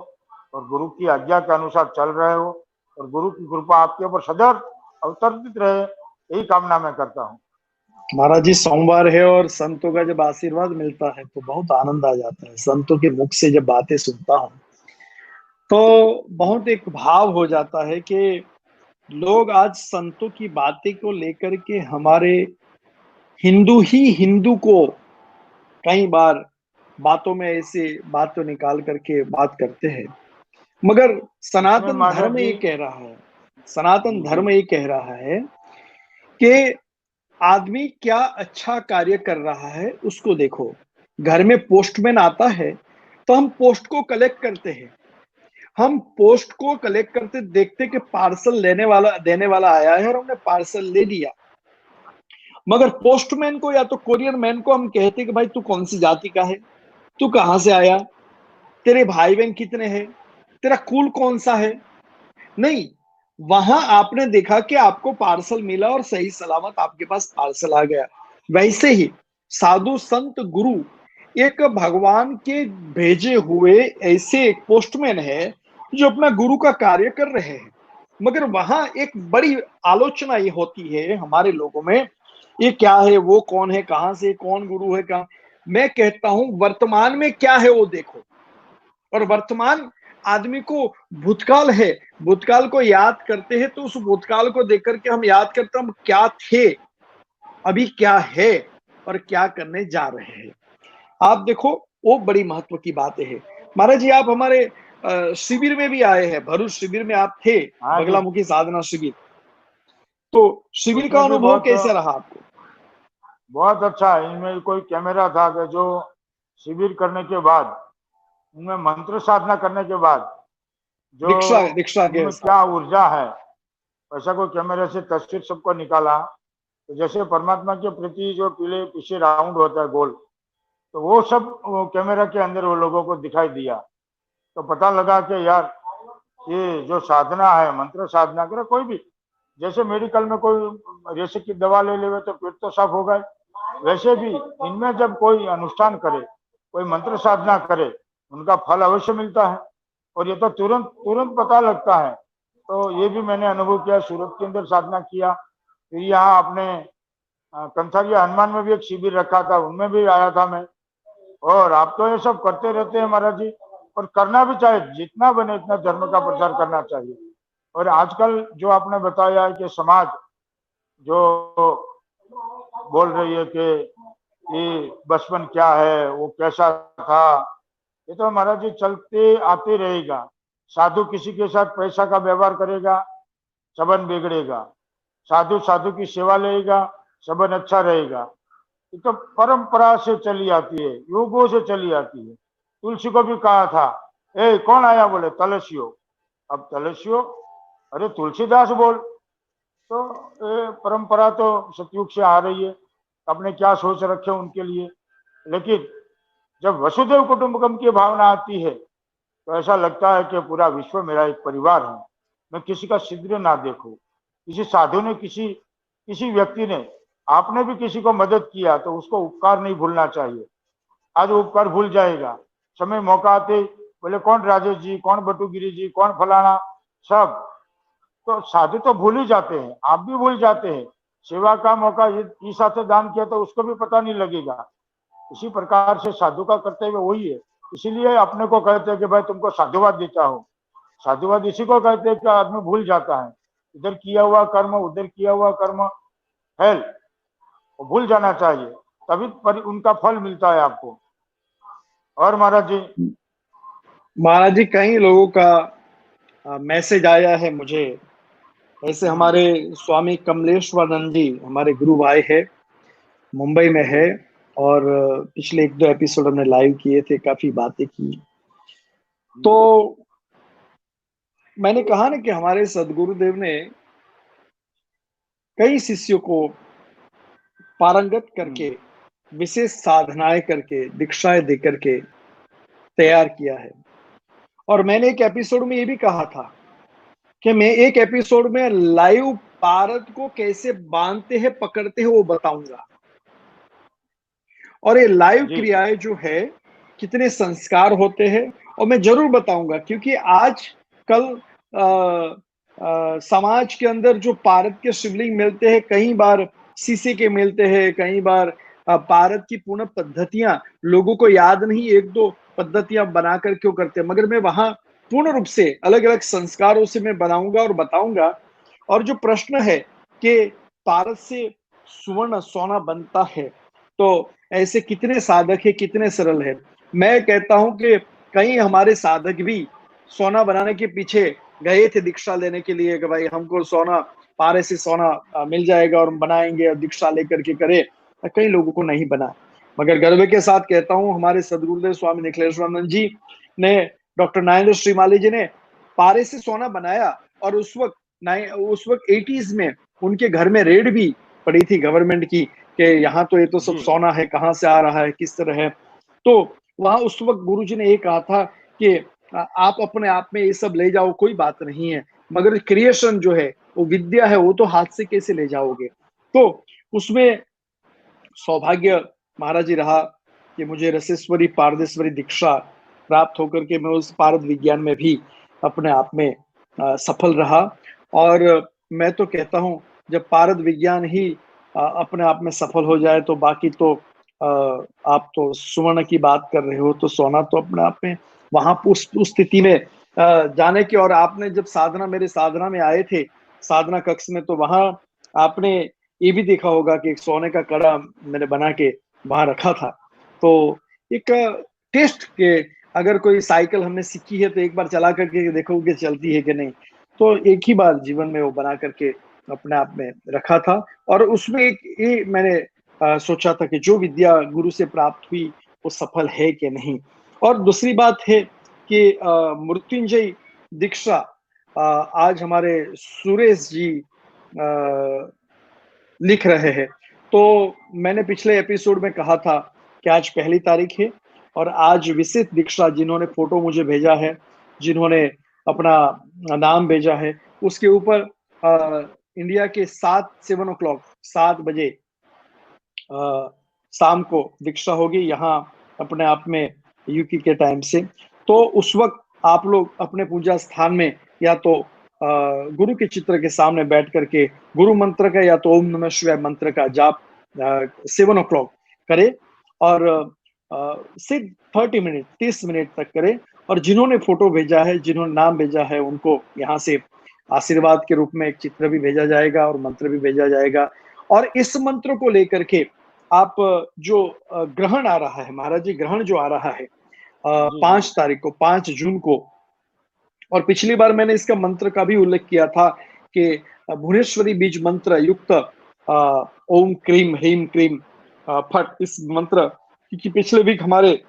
और गुरु की आज्ञा के अनुसार चल रहे हो, और गुरु की कृपा आपके ऊपर सदैव अवतरित रहे, यही कामना मैं करता हूँ। महाराज जी, सोमवार है और संतों का जब आशीर्वाद मिलता है तो बहुत आनंद आ जाता है। संतों के मुख से जब बातें सुनता हूँ तो बहुत एक भाव हो जाता है कि लोग आज संतों की बातें को लेकर के हमारे हिंदू ही हिंदू को कई बार बातों में ऐसे बात तो निकाल करके बात करते हैं, मगर इसमें सनातन महाराज धर्म जी, ये कह रहा है, सनातन जी जी, धर्म ये कह रहा है कि आदमी क्या अच्छा कार्य कर रहा है उसको देखो। घर में पोस्टमैन आता है तो हम पोस्ट को कलेक्ट करते हैं, हम पोस्ट को कलेक्ट करते देखते कि पार्सल लेने वाला देने वाला आया है और हमने पार्सल ले लिया। मगर पोस्टमैन को या तो कोरियर मैन को हम कहते कि भाई तू कौन सी जाति का है, तू कहां से आया, तेरे भाई बहन कितने हैं, तेरा कुल कौन सा है। नहीं, वहां आपने देखा कि आपको पार्सल मिला और सही सलामत आपके पास पार्सल आ गया। वैसे ही साधु संत गुरु एक भगवान के भेजे हुए ऐसे एक पोस्टमैन है जो अपना गुरु का कार्य कर रहे हैं। मगर वहां एक बड़ी आलोचना ये होती है हमारे लोगों में, ये क्या है, वो कौन है, कहां से, कौन गुरु है, कहां। मैं कहता हूं वर्तमान में क्या है वो देखो, और वर्तमान आदमी को भूतकाल है, भूतकाल को याद करते हैं तो उस भूतकाल को देख करके हम याद करते हैं हम क्या थे, अभी क्या है और क्या करने जा रहे हैं। आप देखो, वो बड़ी महत्व की बातें है। महाराज जी, आप हमारे शिविर में भी आए हैं, भरूच शिविर में आप थे, हाँ जी। बगलामुखी साधना शिविर। तो शिविर का उसमें भी अनुभव कैसे रहा आपको? बहुत अच्छा है। इनमें कोई कैमरा था कि जो शिविर करने के बाद, उनमें मंत्र साधना करने के बाद जो दीक्षा दीक्षा के उनमें साथ। क्या ऊर्जा है, ऐसा कोई कैमरे से तस्वीर सबको निकाला। तो जैसे परमात्मा के प्रति जो पीले पीछे राउंड होता है गोल, तो वो सब वो कैमरा के अंदर वो लोगों को दिखाई दिया। तो पता लगा कि यार, ये जो साधना है, मंत्र साधना करे कोई भी, जैसे मेडिकल में कोई रेशे की दवा ले ले तो पेट तो साफ होगा, वैसे भी इनमें जब कोई अनुष्ठान करे, कोई मंत्र साधना करे, उनका फल अवश्य मिलता है। और ये तो तुरंत तुरंत पता लगता है। तो ये भी मैंने अनुभव किया, सूरत के अंदर साधना किया, फिर यहाँ अपने कंथारिया हनुमान में भी एक शिविर रखा था, उनमें भी आया था मैं। और आप तो ये सब करते रहते हैं महाराज जी, और करना भी चाहिए, जितना बने इतना धर्म का प्रचार करना चाहिए। और आजकल जो आपने बताया है कि समाज जो बोल रही है कि ये बचपन क्या है, वो कैसा था, ये तो महाराज जी चलते आते रहेगा। साधु किसी के साथ पैसा का व्यवहार करेगा, संबंध बिगड़ेगा। साधु साधु की सेवा लेगा, संबंध अच्छा रहेगा। ये तो परंपरा से चली आती है, युगों से चली आती है। तुलसी को भी कहा था, ए कौन आया, बोले तलस्यो। अब तलस्यो, अरे तुलसीदास बोल। तो परंपरा तो सतयुग से आ रही है, अपने क्या सोच रखे उनके लिए। लेकिन जब वसुदेव कुटुंबकम की भावना आती है तो ऐसा लगता है कि पूरा विश्व मेरा एक परिवार है। मैं किसी का छिद्र ना देखूं। किसी साधु ने, किसी किसी व्यक्ति ने, आपने भी किसी को मदद किया तो उसको उपकार नहीं भूलना चाहिए। आज वो उपकार भूल जाएगा, समय मौका आते बोले कौन राजेश जी, कौन बटुगिरी जी, कौन फलाना, सब। तो साधु तो भूल ही जाते हैं, आप भी भूल जाते हैं। सेवा का मौका इस साथ दान किया तो उसको भी पता नहीं लगेगा। इसी प्रकार से साधु का कर्तव्य वही है। इसीलिए अपने को कहते हैं कि भाई तुमको साधुवाद देता हूँ। साधुवाद इसी को कहते हैं कि आदमी भूल जाता है, इधर किया हुआ कर्म, उधर किया हुआ कर्म है, वो भूल जाना चाहिए, तभी उनका फल मिलता है आपको। और महाराज जी, महाराज जी, कई लोगों का मैसेज आया है मुझे, ऐसे हमारे स्वामी कमलेश्वरानंद जी हमारे गुरु भाई है, मुंबई में है, और पिछले एक दो एपिसोड हमने लाइव किए थे, काफी बातें की। तो मैंने कहा ना कि हमारे सदगुरुदेव ने कई शिष्यों को पारंगत करके, विशेष साधनाएं करके, दीक्षाएं दे करके तैयार किया है। और मैंने एक एपिसोड में ये भी कहा था कि मैं एक एपिसोड में लाइव पारद को कैसे बांधते हैं, पकड़ते हैं, वो बताऊंगा। और ये लाइव जी क्रियाएं जो है, कितने संस्कार होते हैं, और मैं जरूर बताऊंगा, क्योंकि आज कल समाज के अंदर जो पारद के शिवलिंग मिलते हैं, कई बार शीशे के मिलते हैं, कई बार पारद की पूर्ण पद्धतियां लोगों को याद नहीं, एक दो पद्धतियां बनाकर क्यों करते हैं, मगर मैं वहां पूर्ण रूप से अलग अलग संस्कारों से मैं बनाऊंगा और बताऊंगा। और जो प्रश्न है कि पारद से सुवर्ण सोना बनता है, तो ऐसे कितने साधक है, कितने सरल है। मैं कहता हूं कि कई हमारे साधक भी सोना बनाने के पीछे गए थे दीक्षा लेने के लिए कि भाई हमको सोना, पारे से सोना मिल जाएगा और हम बनाएंगे और दीक्षा लेकर के करें। कई लोगों को नहीं बना, मगर गर्व के साथ कहता हूं हमारे सदगुरुदेव स्वामी निखिलेश्वरानंद जी ने, डॉक्टर नागेंद्र श्रीमाली जी ने पारे से सोना बनाया। और उस वक्त 80s में उनके घर में रेड भी पड़ी थी गवर्नमेंट की कि यहाँ तो ये तो सब सोना है, कहाँ से आ रहा है, किस तरह है। तो वहां उस वक्त गुरुजी ने ये कहा था कि आप अपने आप में ये सब ले जाओ, कोई बात नहीं है, मगर क्रिएशन जो है, वो विद्या है, वो तो हाथ से कैसे ले जाओगे। तो उसमें सौभाग्य महाराज जी रहा कि मुझे रसेश्वरी पारदेश्वरी दीक्षा प्राप्त होकर के मैं उस पारद विज्ञान में भी अपने आप में सफल रहा। और मैं तो कहता हूं जब पारद विज्ञान ही अपने आप में सफल हो जाए तो बाकी तो आप तो सुवर्ण की बात कर रहे हो, तो सोना तो अपने आप में वहां उस स्थिति में जाने की। और आपने जब मेरे साधना में आए थे, साधना कक्ष में, तो वहां आपने ये भी देखा होगा कि एक सोने का कड़ा मैंने बना के वहां रखा था। तो एक टेस्ट के, अगर कोई साइकिल हमने सीखी है तो एक बार चला करके देखो कि चलती है कि नहीं। तो एक ही बार जीवन में वो बना करके अपने आप में रखा था। और उसमें एक ये मैंने सोचा था कि जो विद्या गुरु से प्राप्त हुई वो सफल है कि नहीं। और दूसरी बात है कि मृत्युंजय दीक्षा आज हमारे सुरेश जी लिख रहे हैं। तो मैंने पिछले एपिसोड में कहा था कि आज 1 तारीख है और आज विशिष्ट दीक्षा जिन्होंने फोटो मुझे भेजा है, जिन्होंने अपना नाम भेजा है, उसके ऊपर इंडिया के 7 बजे शाम को दीक्षा होगी यहाँ अपने आप में यूके के टाइम से। तो उस वक्त आप लोग अपने पूजा स्थान में या तो गुरु के चित्र के सामने बैठ करके गुरु मंत्र का या तो ओम नमः शिवाय मंत्र का जाप 7 o'clock करे और सिर्फ 30 मिनट 30 मिनट तक करे। और जिन्होंने फोटो भेजा है, जिन्होंने नाम भेजा है, उनको यहाँ से आशीर्वाद के रूप में एक चित्र भी भेजा जाएगा और मंत्र भी भेजा जाएगा। और इस मंत्र को लेकर के आप जो ग्रहण आ रहा है महाराज जी, ग्रहण जो आ रहा है 5 तारीख को, 5 जून को, और पिछली बार मैंने इसका मंत्र का भी उल्लेख किया था कि भुवनेश्वरी बीज मंत्र युक्त ओम क्रीम ह्रीम क्रीम फट, इस मंत्र, क्योंकि पिछले वीक हमारे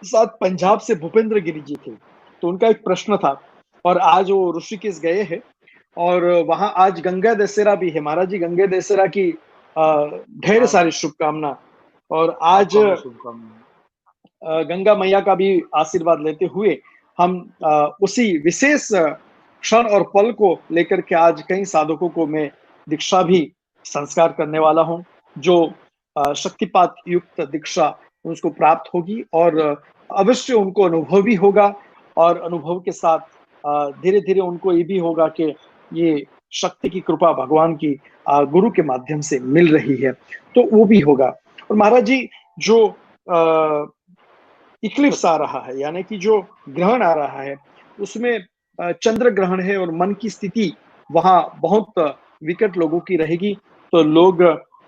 साथ पंजाब से भूपेंद्र गिरी जी थे, तो उनका एक प्रश्न था और आज वो ऋषिकेश गए हैं और वहां आज गंगा दशहरा भी है महाराज जी। गंगा दशहरा की ढेर सारी शुभकामना। और आज गंगा मैया का भी आशीर्वाद लेते हुए हम उसी विशेष क्षण और पल को लेकर के आज कई साधकों को मैं दीक्षा भी संस्कार करने वाला हूं, जो शक्तिपात युक्त दीक्षा उसको प्राप्त होगी और अवश्य उनको अनुभव भी होगा। और अनुभव के साथ धीरे धीरे उनको ये भी होगा कि ये शक्ति की कृपा भगवान की गुरु के माध्यम से मिल रही है, तो वो भी होगा। और महाराज जी जो इक्लिप्स आ रहा है, यानी कि जो ग्रहण आ रहा है, उसमें चंद्र ग्रहण है और मन की स्थिति वहां बहुत विकट लोगों की रहेगी। तो लोग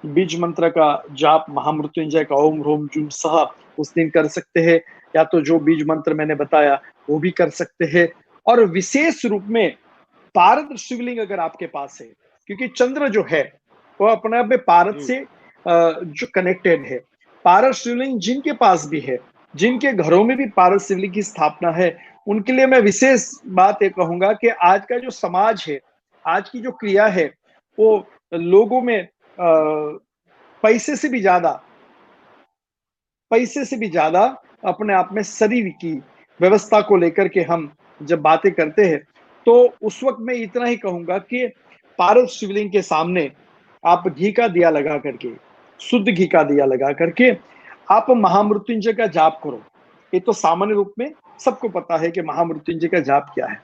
बीज मंत्र का जाप महामृत्युंजय का ओम ह्रोम जूम सह उस दिन कर सकते हैं, या तो जो बीज मंत्र मैंने बताया वो भी कर सकते हैं। और विशेष रूप में पारद शिवलिंग अगर आपके पास है, क्योंकि चंद्र जो है वो अपने आप में पारद से जो कनेक्टेड है। पारद शिवलिंग जिनके पास भी है, जिनके घरों में भी पारद शिवलिंग की स्थापना है, उनके लिए मैं विशेष बात ये कहूंगा कि आज का जो समाज है, आज की जो क्रिया है, वो लोगों में पैसे से भी ज्यादा अपने आप में शरीर की व्यवस्था को लेकर के हम जब बातें करते हैं, तो उस वक्त मैं इतना ही कहूंगा कि पारद शिवलिंग के सामने आप घी का दिया लगा करके, शुद्ध घी का दिया लगा करके आप महामृत्युंजय का जाप करो। ये तो सामान्य रूप में सबको पता है कि महामृत्युंजय का जाप क्या है,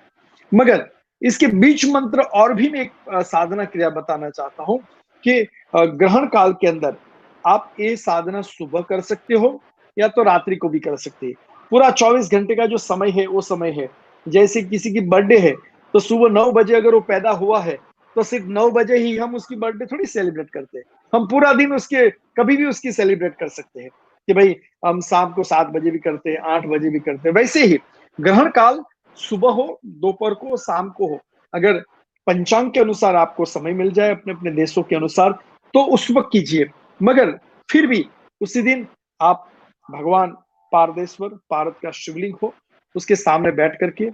मगर इसके बीच मंत्र और भी मैं एक साधना क्रिया बताना चाहता हूं कि ग्रहण काल के अंदर आप ये साधना सुबह कर सकते हो या तो रात्रि को भी कर सकते हैं। पूरा 24 घंटे का जो समय है वो समय है। जैसे किसी की बर्थडे है तो सुबह 9 बजे अगर वो पैदा हुआ है तो सिर्फ 9 बजे ही हम उसकी बर्थडे थोड़ी सेलिब्रेट करते हैं। हम पूरा दिन उसके कभी भी उसकी सेलिब्रेट कर सकते हैं कि भाई हम शाम को 7 बजे भी करते हैं, 8 बजे भी करते हैं। वैसे ही ग्रहण काल सुबह हो, दोपहर को, शाम को हो। अगर पंचांग के अनुसार आपको समय मिल जाए अपने अपने देशों के अनुसार तो उस वक्त कीजिए। मगर फिर भी उसी दिन आप भगवान पारदेश्वर, पारद का शिवलिंग हो, उसके सामने बैठ करके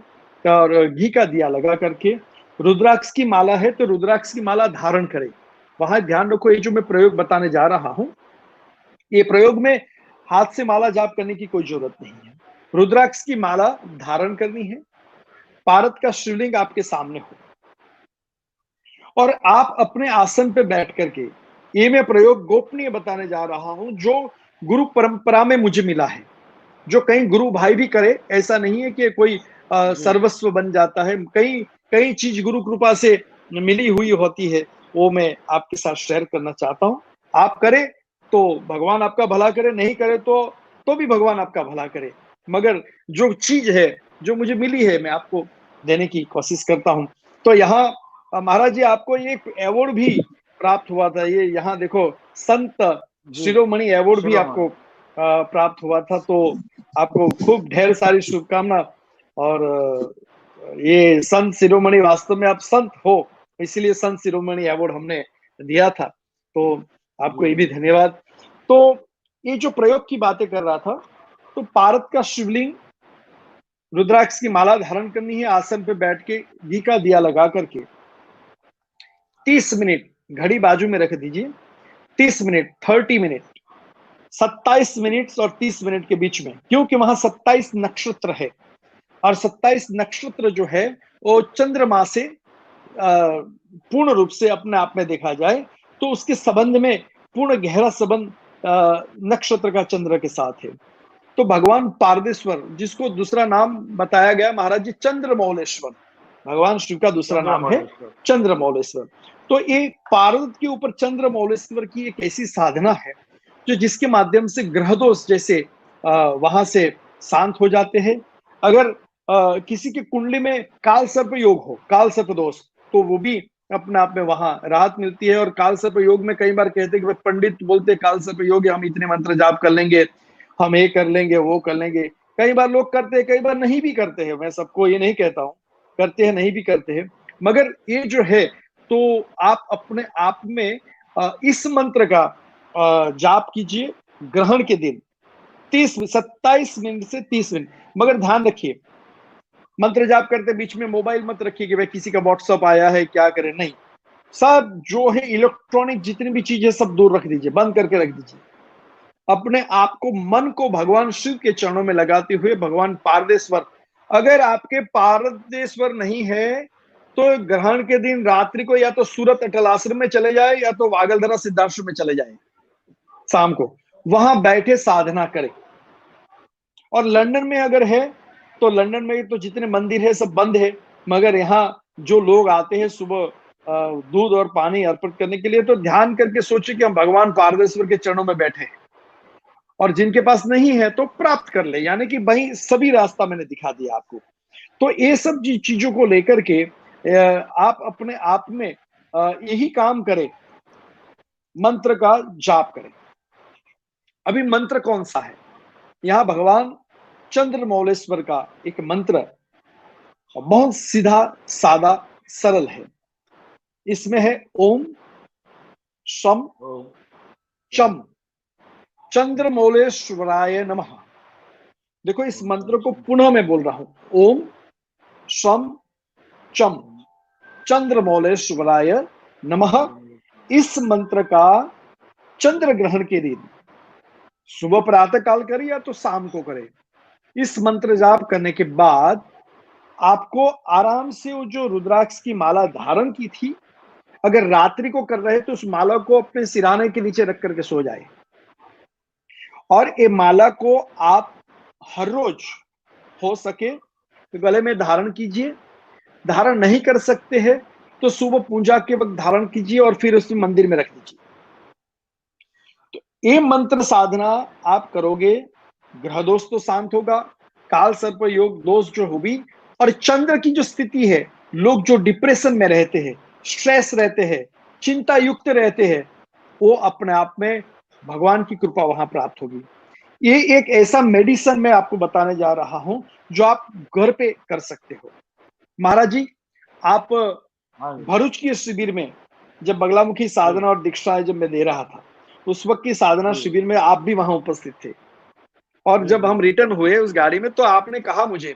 और घी का दिया लगा करके रुद्राक्ष की माला है तो रुद्राक्ष की माला धारण करें। वहां ध्यान रखो, ये जो मैं प्रयोग बताने जा रहा हूं, ये प्रयोग में हाथ से माला जाप करने की कोई जरूरत नहीं है। रुद्राक्ष की माला धारण करनी है, पारद का शिवलिंग आपके सामने हो और आप अपने आसन पे बैठ करके, ये मैं प्रयोग गोपनीय बताने जा रहा हूं जो गुरु परंपरा में मुझे मिला है, जो कई गुरु भाई भी करे। ऐसा नहीं है कि कोई सर्वस्व बन जाता है। कई कई चीज गुरु कृपा से मिली हुई होती है, वो मैं आपके साथ शेयर करना चाहता हूं। आप करें तो भगवान आपका भला करे, नहीं करे तो भी भगवान आपका भला करे। मगर जो चीज है जो मुझे मिली है मैं आपको देने की कोशिश करता हूं। तो यहाँ महाराज जी आपको ये अवार्ड भी प्राप्त हुआ था। ये यहाँ देखो, संत जी शिरोमणि अवार्ड भी शिरोमणि। आपको प्राप्त हुआ था। तो आपको खूब ढेर सारी शुभकामना। और ये संत शिरोमणि, वास्तव में आप संत हो, इसीलिए संत शिरोमणि अवार्ड हमने दिया था। तो आपको ये भी धन्यवाद। तो ये जो प्रयोग की बातें कर रहा था, तो पारद का शिवलिंग, रुद्राक्ष की माला धारण करनी है, आसन पे बैठ के घी का दिया लगा करके 30 मिनट घड़ी बाजू में रख दीजिए। 30 मिनट, 30 मिनट, 27 मिनट और 30 मिनट के बीच में, क्योंकि वहां 27 नक्षत्र है और 27 नक्षत्र जो है वो चंद्रमा से पूर्ण रूप से अपने आप में देखा जाए तो उसके संबंध में पूर्ण गहरा संबंध नक्षत्र का चंद्र के साथ है। तो भगवान पारदेश्वर, जिसको दूसरा नाम बताया गया महाराज जी चंद्रमौलेश्वर, भगवान शिव का दूसरा नाम है चंद्रमौलेश्वर। तो ये पार्वत के ऊपर चंद्रमौलेश्वर की एक ऐसी साधना है जो जिसके माध्यम से ग्रह दोष जैसे वहां से शांत हो जाते हैं। अगर किसी की कुंडली में काल सर्प योग हो, काल सर्प दोष, तो वो भी अपने आप में वहां राहत मिलती है। और काल सर्प योग में कई बार कहते हैं कि पंडित बोलते हैं काल सर्प योग है, हम इतने मंत्र जाप कर लेंगे, हम ये कर लेंगे, वो कर लेंगे। कई बार लोग करते हैं, कई बार नहीं भी करते हैं। मैं सबको ये नहीं कहता हूं, करते हैं नहीं भी करते हैं। मगर ये जो है, तो आप अपने आप में इस मंत्र का जाप कीजिए ग्रहण के दिन 27 मिनट से 30 मिनट। मगर ध्यान रखिए, मंत्र जाप करते बीच में मोबाइल मत रखिए कि भाई किसी का व्हाट्सअप आया है क्या करें, नहीं। सब जो है इलेक्ट्रॉनिक जितनी भी चीजें सब दूर रख दीजिए, बंद करके रख दीजिए। अपने आप को, मन को भगवान शिव के चरणों में लगाते हुए, भगवान पारदेश्वर, अगर आपके पारदेश्वर नहीं है तो ग्रहण के दिन रात्रि को या तो सूरत अटल आश्रम में चले जाए या तो वागलधरा सिद्धाश्रम में चले जाए, शाम को वहां बैठे साधना करें। और लंदन में अगर है तो लंदन में तो जितने मंदिर है सब बंद है, मगर यहाँ जो लोग आते हैं सुबह दूध और पानी अर्पित करने के लिए, तो ध्यान करके सोचे कि हम भगवान पारदेश्वर के चरणों में बैठे हैं। और जिनके पास नहीं है तो प्राप्त कर ले, यानी कि वही सभी रास्ता मैंने दिखा दिया आपको। तो ये सब चीजों को लेकर के आप अपने आप में यही काम करें, मंत्र का जाप करें। अभी मंत्र कौन सा है? यहाँ भगवान चंद्रमौलेश्वर का एक मंत्र बहुत सीधा, सादा, सरल है। इसमें है ओम शम चम चंद्रमौलेश्वराय नमः। देखो इस मंत्र को पुनः मैं बोल रहा हूं, ओम शम चम चंद्रमौलेश्वराय नमः। इस मंत्र का चंद्र ग्रहण के दिन सुबह प्रातः काल करे या तो शाम को करे। इस मंत्र जाप करने के बाद आपको आराम से वो जो रुद्राक्ष की माला धारण की थी, अगर रात्रि को कर रहे तो उस माला को अपने सिराने के नीचे रख करके सो जाए। और ये माला को आप हर रोज हो सके तो गले में धारण कीजिए। धारण नहीं कर सकते हैं तो सुबह पूजा के वक्त धारण कीजिए और फिर उस मंदिर में रख दीजिए। तो ये मंत्र साधना आप करोगे, ग्रह दोष तो शांत होगा, काल सर्प योग दोष जो होगी, और चंद्र की जो स्थिति है, लोग जो डिप्रेशन में रहते हैं, स्ट्रेस रहते हैं, चिंता युक्त रहते हैं, वो अपने आप में भगवान की कृपा वहां प्राप्त होगी। ये एक ऐसा मेडिसिन मैं आपको बताने जा रहा हूं जो आप घर पे कर सकते हो। महाराज जी, आप हाँ जी। भरूच की शिविर में जब बगलामुखी साधना और दीक्षा जब मैं दे रहा था, उस वक्त की साधना जी, शिविर में आप भी वहां उपस्थित थे। और जी, जब जी। हम रिटर्न हुए उस गाड़ी में, तो आपने कहा मुझे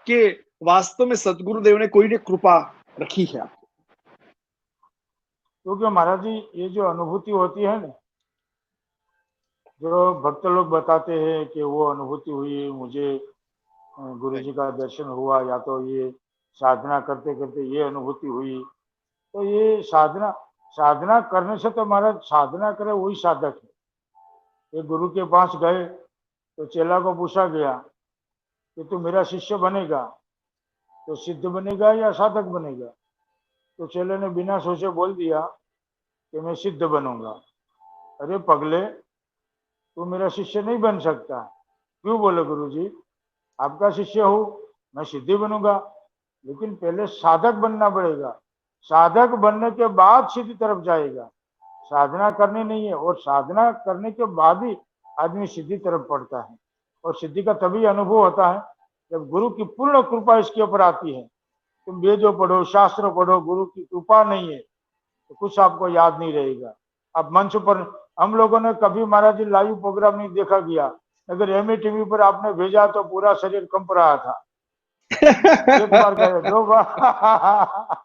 कि वास्तव में सदगुरुदेव ने कोई ने कृपा रखी है आपको। क्योंकि महाराज जी, ये जो अनुभूति होती है ना, जो भक्त लोग बताते हैं कि वो अनुभूति हुई मुझे, गुरु जी का दर्शन हुआ, या तो ये साधना करते करते ये अनुभूति हुई, तो ये साधना साधना करने से तो महाराज, साधना करे वही साधक है। ये गुरु के पास गए तो चेला को पूछा गया कि तू मेरा शिष्य बनेगा तो सिद्ध बनेगा या साधक बनेगा? तो चेले ने बिना सोचे बोल दिया कि मैं सिद्ध बनूंगा। अरे पगले, तू मेरा शिष्य नहीं बन सकता। क्यों? बोले गुरु जी, आपका शिष्य हूं, मैं सिद्धि बनूंगा, लेकिन पहले साधक बनना पड़ेगा। साधक बनने के बाद सिद्धि तरफ जाएगा, साधना करनी नहीं है। और साधना करने के बाद ही आदमी सिद्धि तरफ पड़ता है, और सिद्धि का तभी अनुभव होता है जब गुरु की पूर्ण कृपा इसके ऊपर आती है। तुम वेदों पढ़ो, शास्त्र पढ़ो, गुरु की कृपा नहीं है तो कुछ आपको याद नहीं रहेगा। अब मंच पर हम लोगों ने कभी महाराज जी लाइव प्रोग्राम नहीं देखा गया, अगर एमए टीवी पर आपने भेजा तो पूरा शरीर कंप रहा था। एक बार गए, दो बार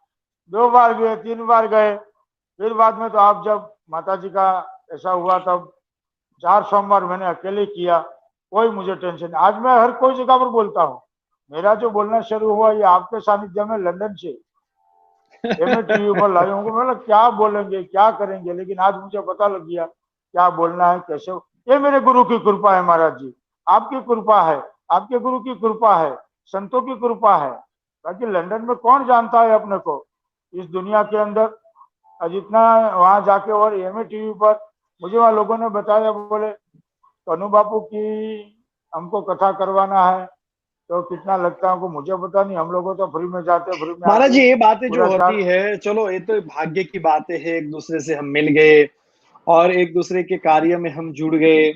दो बार गए, तीन बार गए, फिर बाद में तो आप जब माता जी का ऐसा हुआ तब 4 सोमवार मैंने अकेले किया, कोई मुझे टेंशन नहीं। आज मैं हर कोई जगह पर बोलता हूँ। मेरा जो बोलना शुरू हुआ ये आपके सानिध्य में लंदन से, एमए टीवी पर लाए होंगे, मतलब क्या बोलेंगे क्या करेंगे, लेकिन आज मुझे पता लग गया क्या बोलना है, कैसे। ये मेरे गुरु की कृपा है महाराज जी, आपकी कृपा है, आपके गुरु की कृपा है, संतों की कृपा है। बाकी लंदन में कौन जानता है अपने को इस दुनिया के अंदर। जितना वहां जाके, और एमए टीवी पर मुझे वहां लोगों ने बताया, बोले कनु बापू की हमको कथा करवाना है तो कितना लगता है हमको, मुझे पता नहीं, हम लोग तो फ्री में जाते, फ्री में महाराज आते, जी, ये बातें जो पूरा होती 4। है, चलो ये तो भाग्य की बातें है, एक दूसरे से हम मिल गए और एक दूसरे के कार्य में हम जुड़ गए,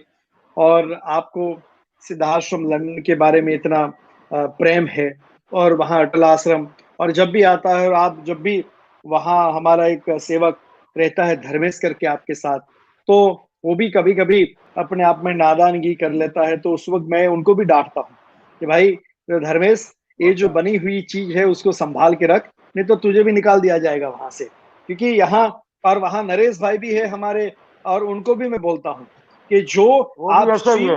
और आपको सिद्धाश्रम लंदन के बारे में इतना प्रेम है, और वहाँ अटल आश्रम, और जब भी आता है, और आप जब भी वहाँ, हमारा एक सेवक रहता है धर्मेश करके आपके साथ, तो वो भी कभी कभी अपने आप में नादानगी कर लेता है, तो उस वक्त मैं उनको भी डांटता हूँ कि भाई धर्मेश, ये जो बनी हुई चीज है उसको संभाल के रख, नहीं तो तुझे भी निकाल दिया जाएगा वहां से। क्योंकि यहाँ और वहां नरेश भाई भी है हमारे, और उनको भी मैं बोलता हूँ कि जो वो भी आप ऐसा ही है।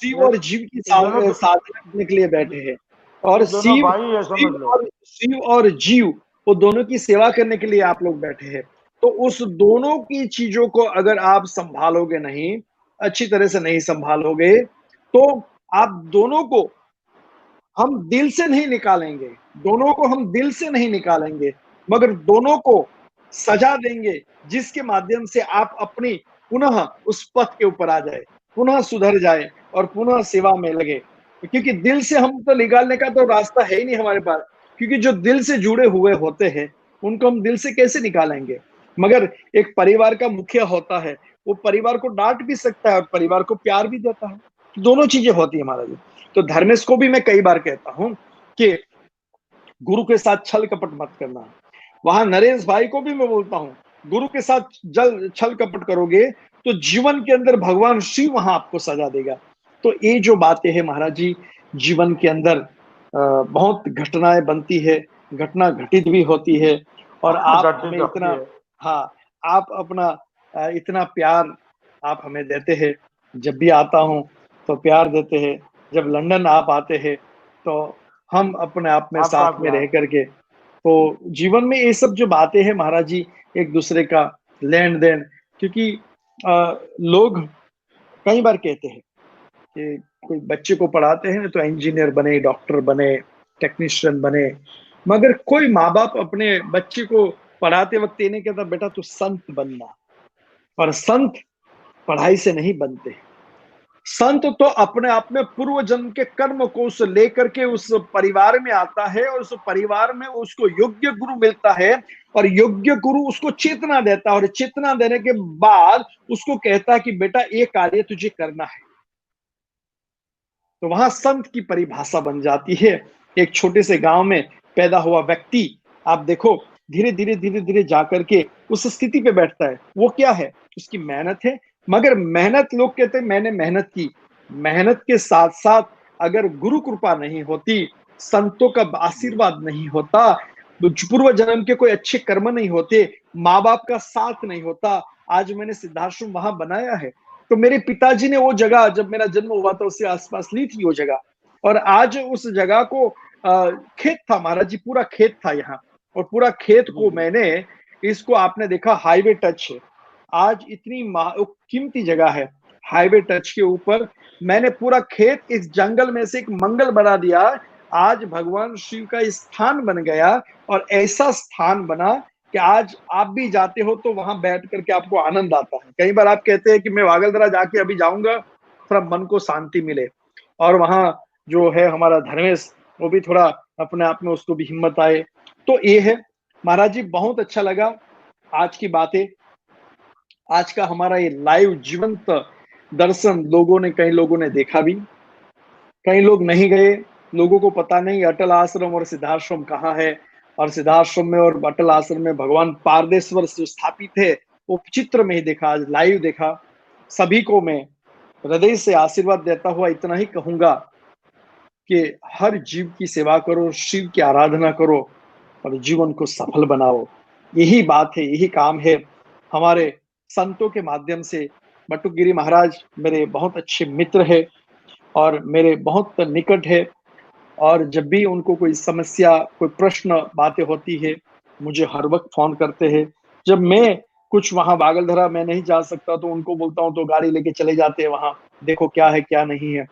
शिव ये और जीव की ये दोनों साधना करने के लिए बैठे हैं, और ये दोनों भाई है, समझ लो। शिव और जीव, वो दोनों की सेवा करने के लिए आप लोग बैठे हैं। तो उस दोनों की चीजों को अगर आप संभालोगे नहीं, अच्छी तरह से नहीं संभालोगे, तो आप दोनों को हम दिल से नहीं निकालेंगे, दोनों को हम दिल से नहीं निकालेंगे, मगर दोनों को सजा देंगे, जिसके माध्यम से आप अपनी पुनः उस पथ के ऊपर आ जाए, पुनः सुधर जाए और पुनः सेवा में लगे। क्योंकि दिल से हम तो निकालने का तो रास्ता है ही नहीं हमारे पास, क्योंकि जो दिल से जुड़े हुए होते हैं उनको हम दिल से कैसे निकालेंगे। मगर एक परिवार का मुखिया होता है, वो परिवार को डांट भी सकता है और परिवार को प्यार भी देता है, दोनों चीजें होती है हमारा। तो धर्मेश को भी मैं कई बार कहता हूं कि गुरु के साथ छल कपट मत करना। वहां नरेश भाई को भी मैं बोलता हूं, गुरु के साथ जल छल कपट करोगे तो जीवन के अंदर भगवान शिव वहां आपको सजा देगा। तो ये जो बातें हैं महाराज जी, जीवन के अंदर बहुत घटनाएं बनती है, घटना घटित भी होती है, और आप हमें घटित होती इतना, है। हाँ, आप अपना इतना प्यार आप हमें देते हैं। जब भी आता हूं तो प्यार देते हैं, जब लंदन आप आते हैं तो हम अपने आप में आपका साथ में रह प्यार। करके, तो जीवन में ये सब जो बातें हैं महाराज जी, एक दूसरे का लेन देन। क्योंकि लोग कई बार कहते हैं कि कोई बच्चे को पढ़ाते हैं तो इंजीनियर बने, डॉक्टर बने, टेक्नीशियन बने, मगर कोई माँ बाप अपने बच्चे को पढ़ाते वक्त ये नहीं कहता बेटा तू संत बनना। पर संत पढ़ाई से नहीं बनते। संत तो अपने आप में पूर्व जन्म के कर्म को उस लेकर के उस परिवार में आता है और उस परिवार में उसको योग्य गुरु मिलता है और योग्य गुरु उसको चेतना देता है और चेतना देने के बाद उसको कहता है कि बेटा ये कार्य तुझे करना है। तो वहां संत की परिभाषा बन जाती है। एक छोटे से गांव में पैदा हुआ व्यक्ति, आप देखो धीरे धीरे जाकर के उस स्थिति पे बैठता है। वो क्या है? उसकी मेहनत है। मगर मेहनत, लोग कहते हैं मैंने मेहनत की, मेहनत के साथ साथ अगर गुरु कृपा नहीं होती, संतों का आशीर्वाद नहीं होता, पूर्व जन्म के कोई अच्छे कर्म नहीं होते, माँ बाप का साथ नहीं होता, आज मैंने सिद्धाश्रम वहां बनाया है। तो मेरे पिताजी ने वो जगह, जब मेरा जन्म हुआ था उसके आसपास ली थी वो जगह, और आज उस जगह को खेत था महाराज जी, पूरा खेत था यहाँ, और पूरा खेत को मैंने, इसको आपने देखा हाईवे टच है, आज इतनी कीमती जगह है, हाईवे टच के ऊपर मैंने पूरा खेत इस जंगल में से एक मंगल बना दिया। आज भगवान शिव का स्थान बन गया, और ऐसा स्थान बना कि आज आप भी जाते हो तो वहां बैठ करके आपको आनंद आता है। कई बार आप कहते हैं कि मैं वागलधरा जाके अभी जाऊंगा, थोड़ा मन को शांति मिले, और वहां जो है हमारा धर्मेश, वो भी थोड़ा अपने आप में उसको भी हिम्मत आए। तो ये है महाराज जी, बहुत अच्छा लगा आज की बातें, आज का हमारा ये लाइव जीवंत दर्शन लोगों ने, कई लोगों ने देखा भी, कई लोग नहीं गए, लोगों को पता नहीं अटल आश्रम और सिद्धाश्रम कहाँ है, और सिद्धाश्रम में और अटल आश्रम में भगवान पारदेश्वर जो स्थापित है वो चित्र में ही देखा, आज लाइव देखा। सभी को मैं हृदय से आशीर्वाद देता हुआ इतना ही कहूंगा कि हर जीव की सेवा करो, शिव की आराधना करो और जीवन को सफल बनाओ। यही बात है, यही काम है। हमारे संतों के माध्यम से बटुकगिरी महाराज मेरे बहुत अच्छे मित्र है और मेरे बहुत निकट है, और जब भी उनको कोई समस्या, कोई प्रश्न, बातें होती है, मुझे हर वक्त फोन करते हैं। जब मैं कुछ वहां बागलधरा में नहीं जा सकता तो उनको बोलता हूँ तो गाड़ी लेके चले जाते हैं वहां, देखो क्या है क्या नहीं है।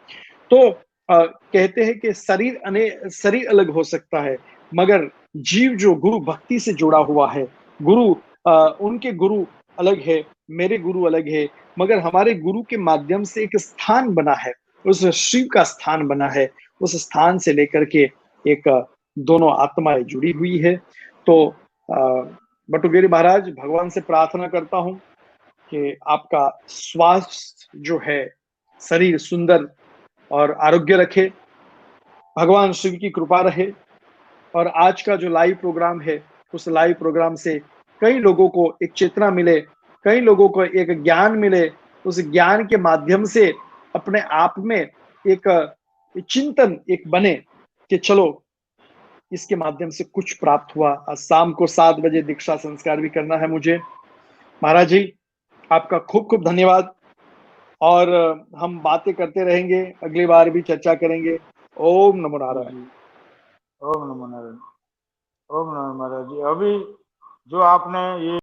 तो कहते हैं कि शरीर अलग हो सकता है, मगर जीव जो गुरु भक्ति से जुड़ा हुआ है, गुरु उनके गुरु अलग है, मेरे गुरु अलग है, मगर हमारे गुरु के माध्यम से एक स्थान बना है, उस शिव का स्थान बना है, उस स्थान से लेकर के एक दोनों आत्माएं जुड़ी हुई है। तो बटुकगिरी महाराज, भगवान से प्रार्थना करता हूं कि आपका स्वास्थ्य जो है, शरीर सुंदर और आरोग्य रखे, भगवान शिव की कृपा रहे, और आज का जो लाइव प्रोग्राम है उस लाइव प्रोग्राम से कई लोगों को एक चेतना मिले, कई लोगों को एक ज्ञान मिले, उस ज्ञान के माध्यम से अपने आप में एक चिंतन एक बने कि चलो इसके माध्यम से कुछ प्राप्त हुआ। आज शाम को 7 बजे दीक्षा संस्कार भी करना है मुझे। महाराज जी, आपका खूब खूब धन्यवाद, और हम बातें करते रहेंगे, अगली बार भी चर्चा करेंगे। ओम नमो नारायण। ओम नमो नारायण। ओम नमो महाराज जी। अभी जो आपने ये